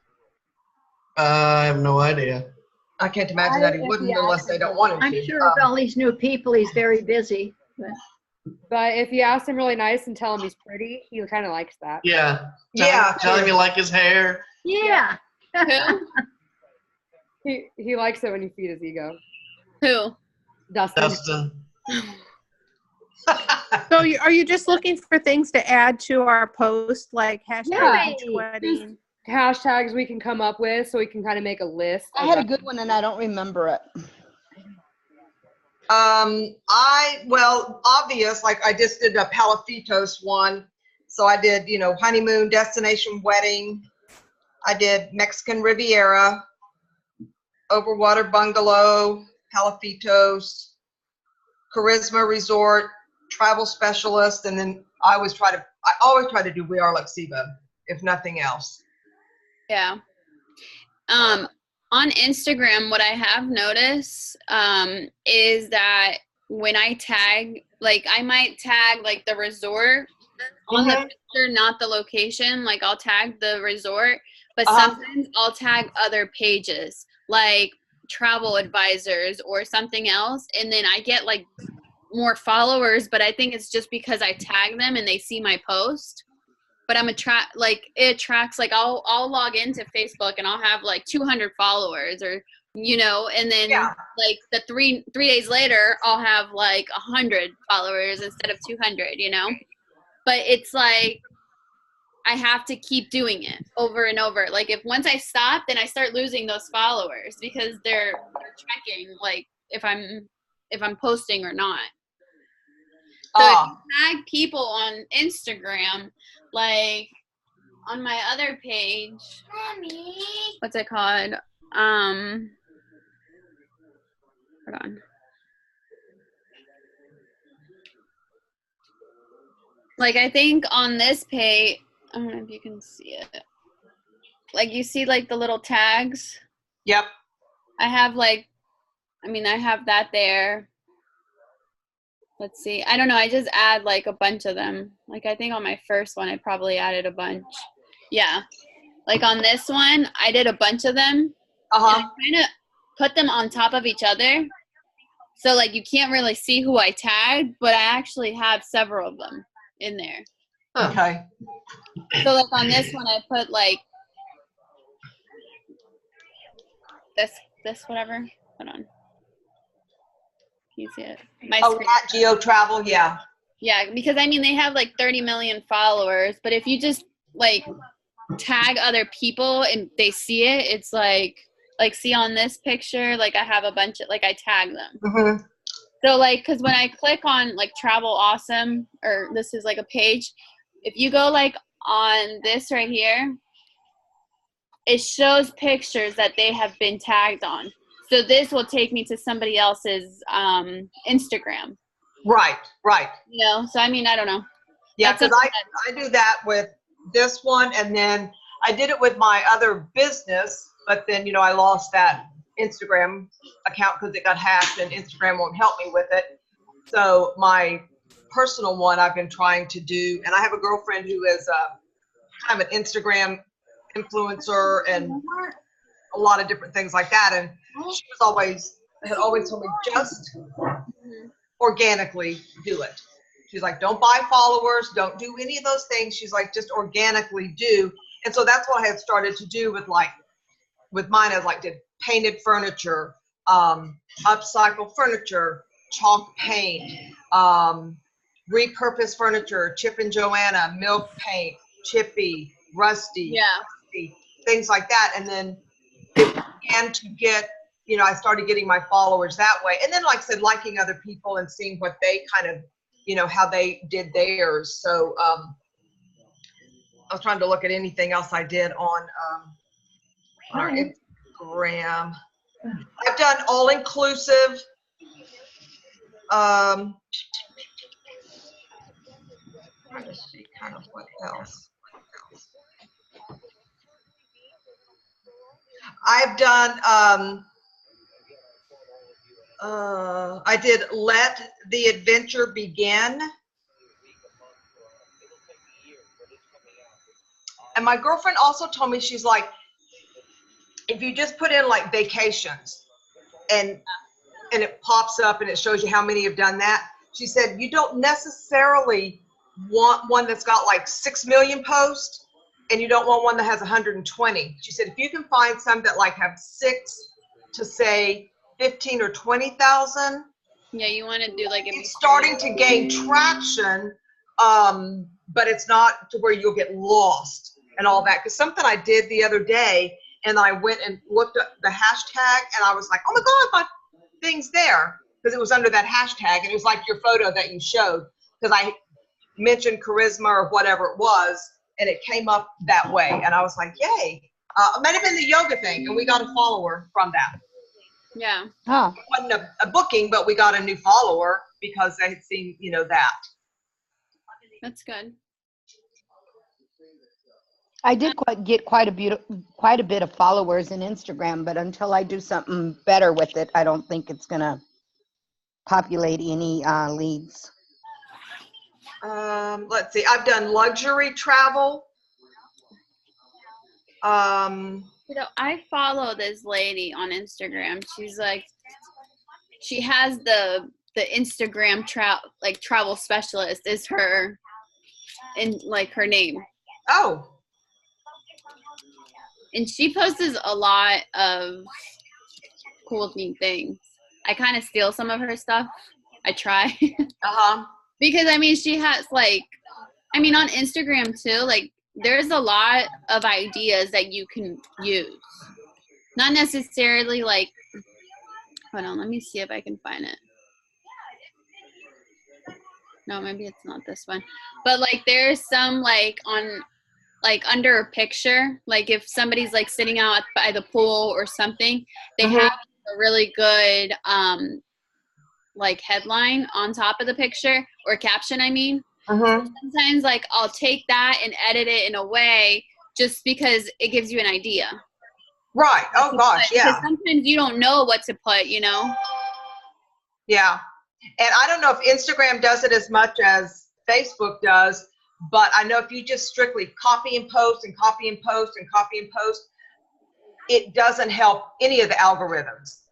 I have no idea. I can't imagine that he wouldn't unless they don't want him to. I'm sure with all these new people, he's very busy. But if you ask him really nice and tell him he's pretty, he kind of likes that. Yeah. Yeah. Tell him you like his hair. Yeah. He likes it when you feed his ego. Who? Dustin. So are you just looking for things to add to our post, like hashtag beach wedding? Hashtags we can come up with so we can kind of make a list. I had a good one and I don't remember it. Well, obvious, like I just did a Palafitos one. So I did, honeymoon, destination wedding. I did Mexican Riviera, Overwater Bungalow, Palafitos, Charisma Resort, travel specialist, and then I always try to do We Are Luxevo, if nothing else. Yeah. On Instagram, what I have noticed is that when I tag, like I might tag like the resort on the picture, not the location. Like I'll tag the resort, but sometimes I'll tag other pages like travel advisors or something else, and then I get like more followers, but I think it's just because I tag them and they see my post. But it attracts, like I'll log into Facebook and I'll have like 200 followers or and then like the three days later I'll have like 100 followers instead of 200, but it's like I have to keep doing it over and over. Like if once I stop, then I start losing those followers because they're checking like if I'm posting or not. So if you tag people on Instagram, like on my other page, Mommy. What's it called? Hold on. Like I think on this page, I don't know if you can see it. Like you see like the little tags? Yep. I have I have that there. Let's see. I don't know. I just add like a bunch of them. Like I think on my first one, I probably added a bunch. Yeah. Like on this one, I did a bunch of them. And I kind of put them on top of each other. So like you can't really see who I tagged, but I actually have several of them in there. Okay. So like on this one, I put like this whatever. Hold on. Can you see it? At Geo Travel, yeah. Yeah, because they have like 30 million followers, but if you just like tag other people and they see it, it's like see on this picture, like I have a bunch of, like I tag them. So like, because when I click on like Travel Awesome, or this is like a page, if you go like on this right here, it shows pictures that they have been tagged on. So this will take me to somebody else's Instagram. Right. So I don't know. Yeah, because I do that with this one, and then I did it with my other business, but then I lost that Instagram account because it got hacked, and Instagram won't help me with it. So my personal one I've been trying to do, and I have a girlfriend who is kind of an Instagram influencer and a lot of different things like that, and she had always told me just organically do it. She's like, don't buy followers, don't do any of those things. She's like, just organically do. And so that's what I had started to do with mine. I did painted furniture, upcycle furniture, chalk paint, repurposed furniture, Chip and Joanna, milk paint, chippy, rusty, things like that. And then it began to get, I started getting my followers that way. And then, like I said, liking other people and seeing what they kind of, how they did theirs. So I was trying to look at anything else I did on our Instagram. I've done all-inclusive. Trying to see kind of what else. I've done, I did Let the Adventure Begin. And my girlfriend also told me, she's like, if you just put in like vacations and it pops up and it shows you how many have done that, she said, you don't necessarily want one that's got like 6 million posts, and you don't want one that has 120. She said, if you can find some that like have 6 to say 15 or 20,000. Yeah, you want to do like it's starting to gain traction, but it's not to where you'll get lost and all that. Because something I did the other day, and I went and looked up the hashtag, and I was like, oh my God, my thing's there. because it was under that hashtag, and it was like your photo that you showed, because I mentioned charisma or whatever it was, and it came up that way, and I was like, yay. It might have been the yoga thing, and we got a follower from that. Yeah. Huh. It wasn't a booking, but we got a new follower because they had seen, that. That's good. I did get quite a bit of followers in Instagram, but until I do something better with it, I don't think it's gonna populate any leads. Let's see. I've done luxury travel. I follow this lady on Instagram. She's like, she has the Instagram travel specialist is her her name. Oh. And she posts a lot of cool things. I kind of steal some of her stuff. I try. Because she has on Instagram too, there's a lot of ideas that you can use. Not necessarily hold on, let me see if I can find it. No, maybe it's not this one. But there's some on under a picture, if somebody's sitting out by the pool or something, they have a really good headline on top of the picture, or caption, So sometimes I'll take that and edit it in a way just because it gives you an idea. Right. Oh gosh, yeah. Because sometimes you don't know what to put, Yeah. And I don't know if Instagram does it as much as Facebook does, but I know if you just strictly copy and post and copy and post and copy and post, it doesn't help any of the algorithms.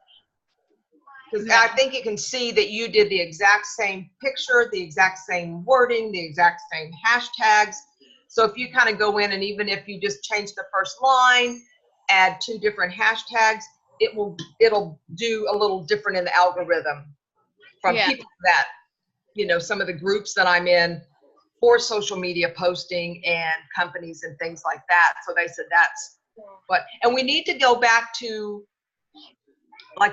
Because I think you can see that you did the exact same picture, the exact same wording, the exact same hashtags. So if you kind of go in, and even if you just change the first line, add 2 different hashtags, it'll do a little different in the algorithm from people that, some of the groups that I'm in for social media posting and companies and things like that. So they said that's what, and we need to go back to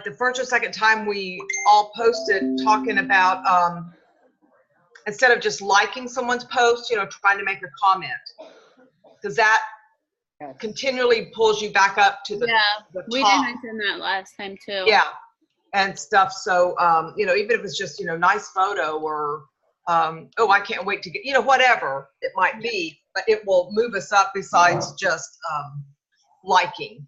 the first or second time we all posted talking about, instead of just liking someone's post, trying to make a comment, because that continually pulls you back up to the top. We did mention that last time too. Yeah, and stuff. So, even if it's just, nice photo, or, oh, I can't wait to get, whatever it might be, but it will move us up besides just liking.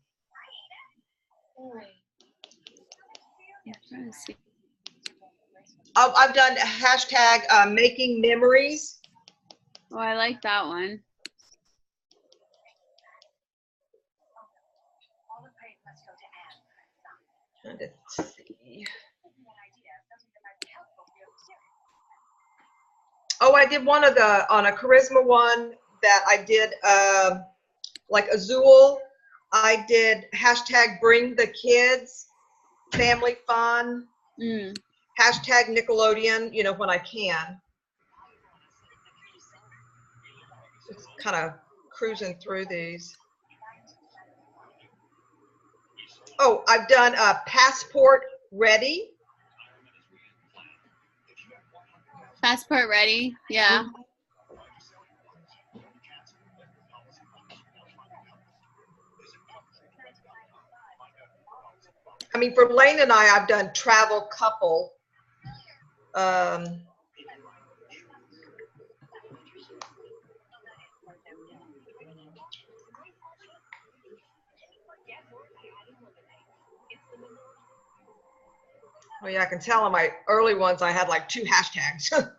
I've done hashtag making memories. Oh, I like that one. Let's see. Oh, I did one on a charisma one that I did, Azul. I did hashtag bring the kids, family fun, hashtag Nickelodeon, when I can. Just kind of cruising through these. Oh, I've done a passport ready. Passport ready, yeah. For Lane and I've done travel couple. Oh yeah, I can tell on my early ones I had 2 hashtags.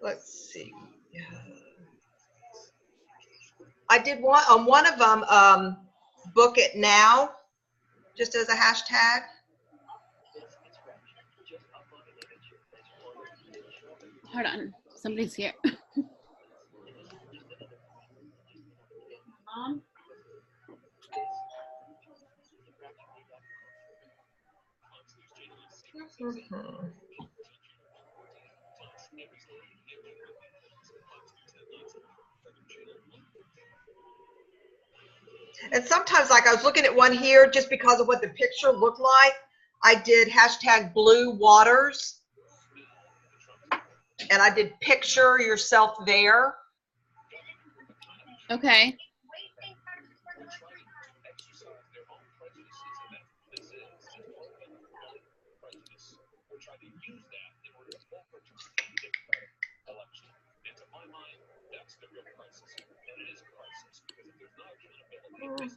Let's see. I did one on one of them, book it now, just as a hashtag. Hold on, somebody's here. Mom? And sometimes, like I was looking at one here, just because of what the picture looked like, I did hashtag blue waters. And I did picture yourself there. Okay.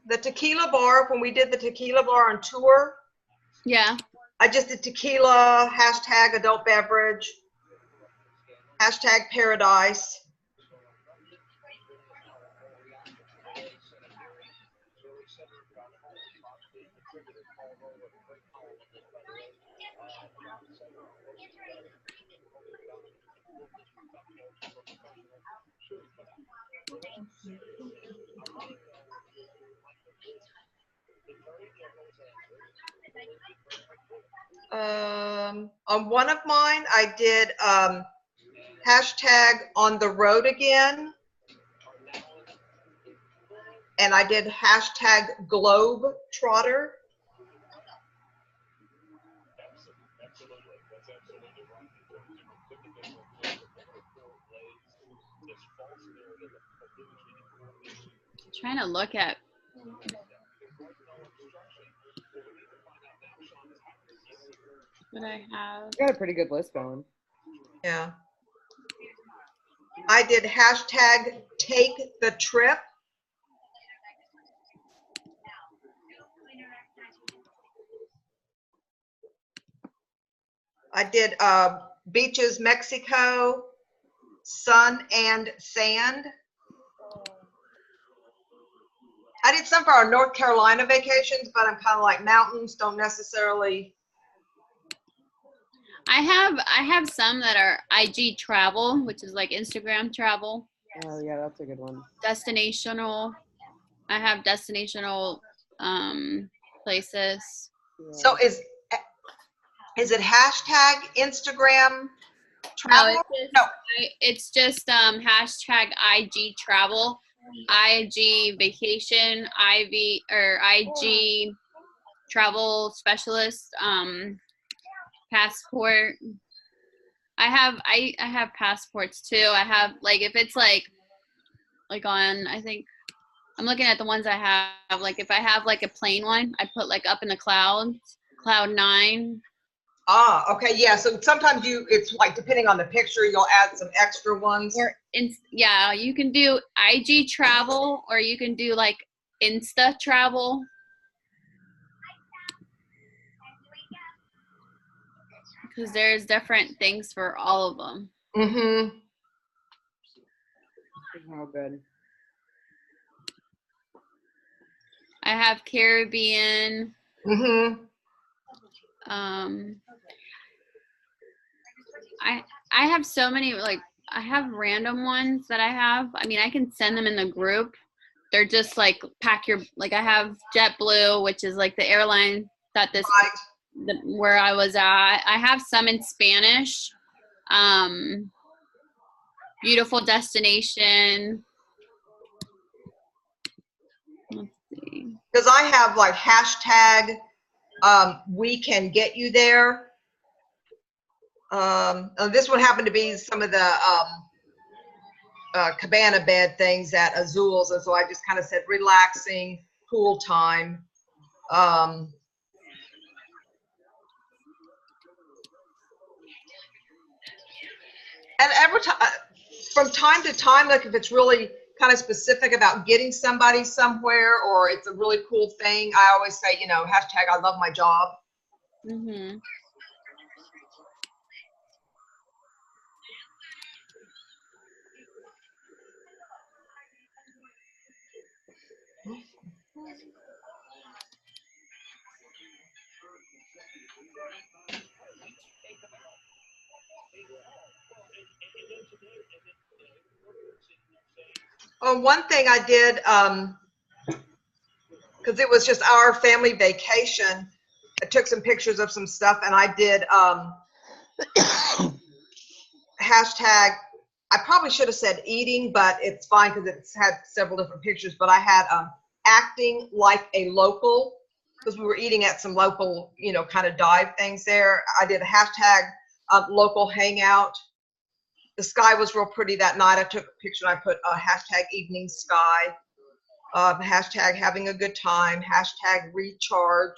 The tequila bar, when we did the tequila bar on tour. Yeah. I just did tequila, hashtag adult beverage, hashtag paradise. On one of mine, I did hashtag on the road again. And I did hashtag globe trotter. Trying to look at what I have. You got a pretty good list going. Yeah. I did hashtag take the trip. I did beaches, Mexico, sun and sand. I did some for our North Carolina vacations, but I'm kind of like mountains don't necessarily. I have some that are IG travel, which is like Instagram travel. Oh yeah, that's a good one. Destinational. I have destinational places. Yeah. So is it hashtag Instagram travel? No, it's just hashtag IG travel, IG vacation, IG travel specialist, passport. I have passports too. I have, like, if it's like on, I think I'm looking at the ones I have, like if I have like a plain one, I put like up in the clouds, cloud 9. Ah, okay, yeah. So sometimes it's like depending on the picture, you'll add some extra ones. Or yeah, you can do IG travel, or you can do like Insta travel. Because there's different things for all of them. Mm-hmm. Oh, good. I have Caribbean. Mm-hmm. I have so many, like, I have random ones that I have. I mean, I can send them in the group. They're just like like I have JetBlue, which is like the airline that where I was at. I have some in Spanish. Beautiful destination. Let's see. Because I have like hashtag we can get you there. This one happened to be some of the cabana bed things at Azul's, and so I just kind of said relaxing, pool time. And every time, from time to time, like if it's really kind of specific about getting somebody somewhere or it's a really cool thing, I always say, hashtag I love my job. Mm-hmm. One thing I did, because it was just our family vacation, I took some pictures of some stuff, and I did hashtag, I probably should have said eating, but it's fine because it's had several different pictures, but I had acting like a local, because we were eating at some local, you know, kind of dive things there. I did a hashtag local hangout. The sky was real pretty that night. I took a picture and I put a hashtag evening sky, hashtag having a good time, hashtag recharge,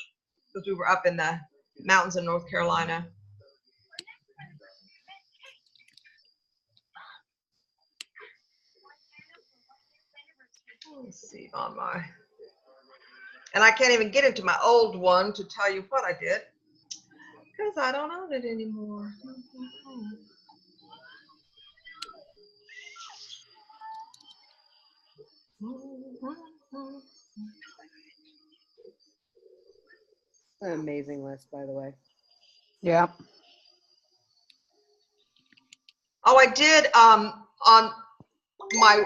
because we were up in the mountains in North Carolina. Let's see on my, and I can't even get into my old one to tell you what I did, because I don't own it anymore. An amazing list, by the way. Yeah. Oh, I did on my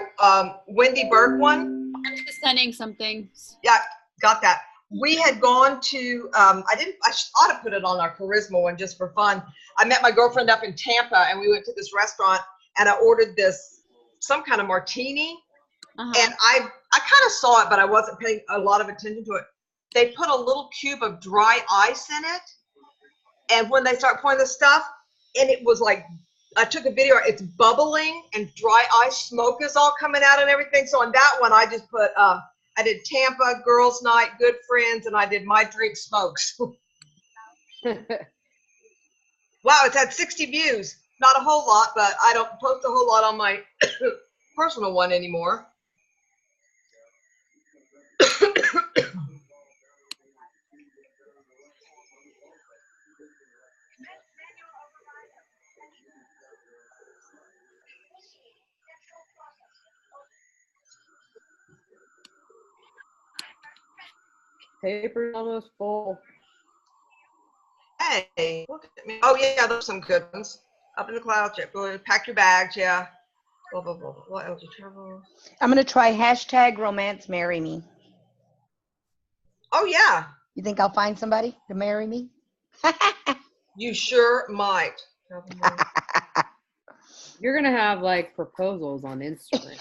Wendy Burke one. I'm just sending something. Yeah, got that. We had gone to, I ought to put it on our charisma one just for fun. I met my girlfriend up in Tampa and we went to this restaurant and I ordered this, some kind of martini. And I kind of saw it, but I wasn't paying a lot of attention to it. They put a little cube of dry ice in it. And when they start pouring the stuff, and it was like, I took a video, it's bubbling and dry ice smoke is all coming out and everything. So on that one, I just put, I did Tampa, girls night, good friends, and I did my drink smokes. Wow, it's had 60 views. Not a whole lot, but I don't post a whole lot on my personal one anymore. Paper's almost full. Hey, look at me. Oh, yeah, those are some good ones. Up in the clouds, pack your bags, yeah. Blah, blah, blah, blah. LG travel. I'm going to try hashtag romance marry me. Oh, yeah. You think I'll find somebody to marry me? You sure might. You're going to have like proposals on Instagram.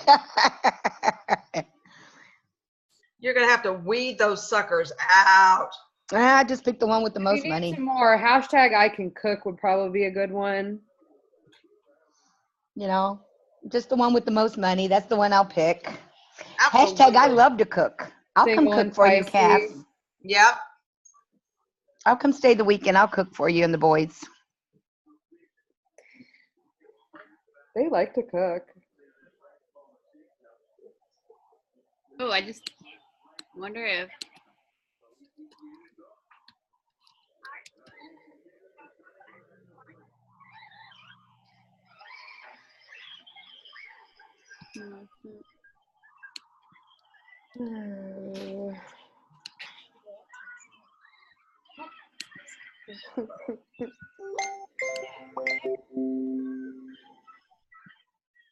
You're going to have to weed those suckers out. I just picked the one with the most money. Some more. Hashtag I can cook would probably be a good one. You know, just the one with the most money. That's the one I'll pick. Absolutely. Hashtag I love to cook. I'll Single come cook for you, Cass. Yep. I'll come stay the weekend. I'll cook for you and the boys. They like to cook. Oh, I just wonder if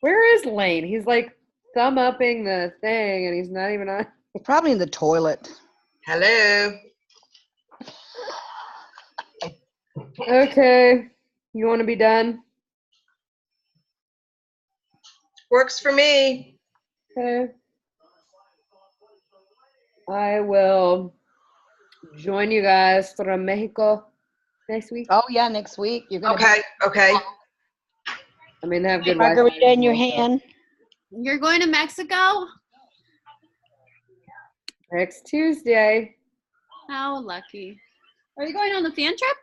Where is Lane? He's like thumb upping the thing and he's not even on. Probably in the toilet. Hello. Okay. You want to be done? Works for me. Okay. I will join you guys from Mexico next week. Oh, yeah, next week. You're gonna Okay. I mean, they have good margarita in your hand. you're going to Mexico? Next Tuesday. How lucky. Are you going on the fan trip?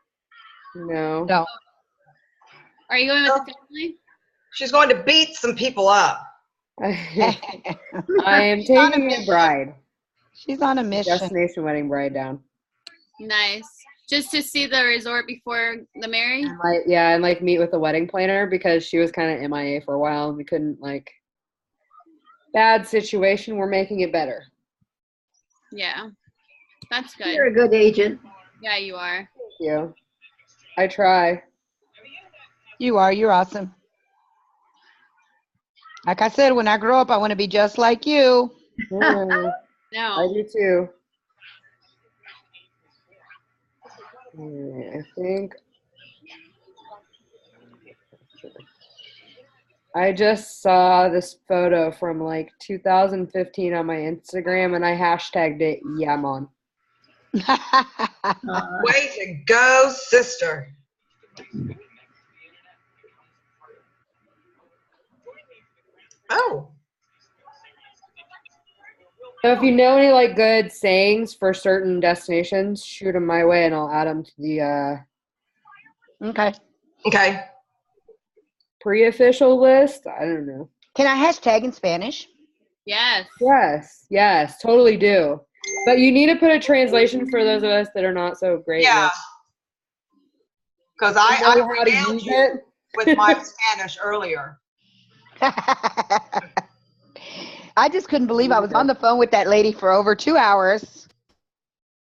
No. No. Are you going with the family? She's going to beat some people up. I am taking a bride. She's on a mission. Destination wedding bride down. Nice. Just to see the resort before the marry? And meet with the wedding planner because she was kind of MIA for a while and we couldn't bad situation. We're making it better. Yeah. That's good. You're a good agent. Yeah, you are. Thank you. I try. You are. You're awesome. Like I said, when I grow up, I want to be just like you. No. I do too. I think. I just saw this photo from like 2015 on my Instagram, and I hashtagged it Yamon. Way to go, sister. Oh. So if you know any like good sayings for certain destinations, shoot them my way, and I'll add them to the Okay. pre-official list. I don't know. Can I hashtag in Spanish? Yes. Yes, totally do. But you need to put a translation for those of us that are not so great. Yeah. Because I regaled you with my Spanish earlier. I just couldn't believe I was on the phone with that lady for over 2 hours.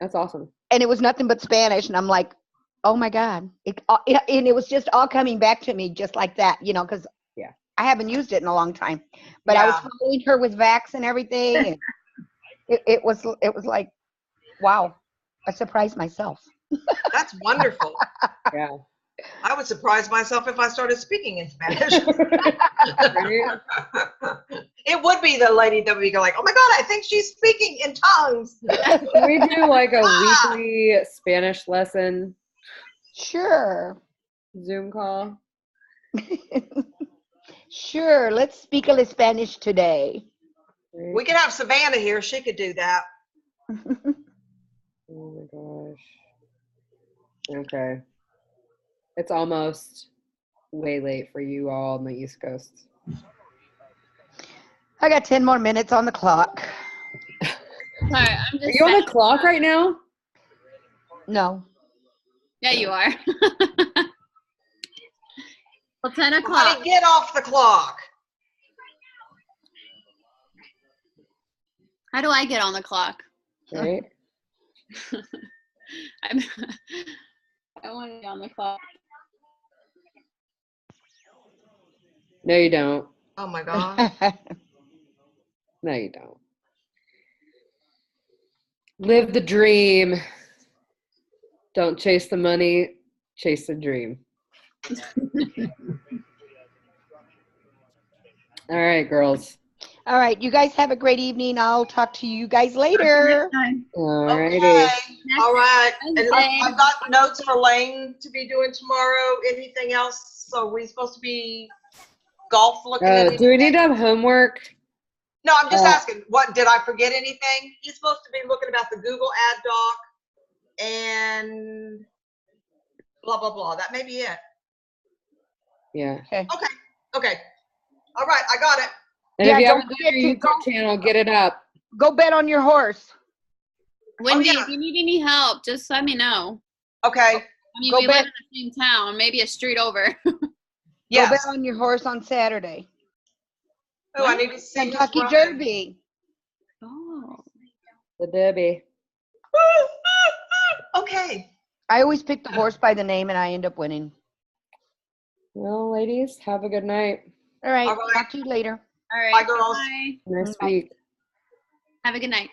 That's awesome. And it was nothing but Spanish. And I'm like, oh my God. And it was just all coming back to me just like that, because I haven't used it in a long time. But I was following her with Vax and everything. And it was like, wow, I surprised myself. That's wonderful. Yeah. I would surprise myself if I started speaking in Spanish. It would be the lady that would be like, oh my God, I think she's speaking in tongues. Can we do like a weekly Spanish lesson? Sure. Zoom call? Sure. Let's speak a little Spanish today. We could have Savannah here. She could do that. Oh my gosh. Okay. It's almost way late for you all on the East Coast. I got 10 more minutes on the clock. Sorry, I'm just. Are you on the clock right now? No. Yeah, you are. Well, 10 o'clock. Honey, get off the clock. How do I get on the clock? Right. I want to be on the clock. No, you don't. Oh my God. No, you don't. Live the dream. Don't chase the money. Chase the dream. All right, girls. All right. You guys have a great evening. I'll talk to you guys later. All righty. Okay. All right. And I've got notes for Lane to be doing tomorrow. Anything else? So are we supposed to be golf looking at anything? Do we need to have homework? No, I'm just asking. What did I forget anything? He's supposed to be looking about the Google ad doc and blah blah blah. That may be it. Yeah. Okay. Okay. All right, I got it. And if you haven't done your YouTube channel, get it up. Go bet on your horse. Wendy, if you need any help, just let me know. Okay. I mean, we live in the same town, maybe a street over. Yes. Go bet on your horse on Saturday. Oh, I need to see Kentucky Derby. Oh. The Derby. Okay. I always pick the horse by the name and I end up winning. Well, ladies, have a good night. All right. Talk to you later. All right. Bye, girls. Bye. Nice week. Have a good night.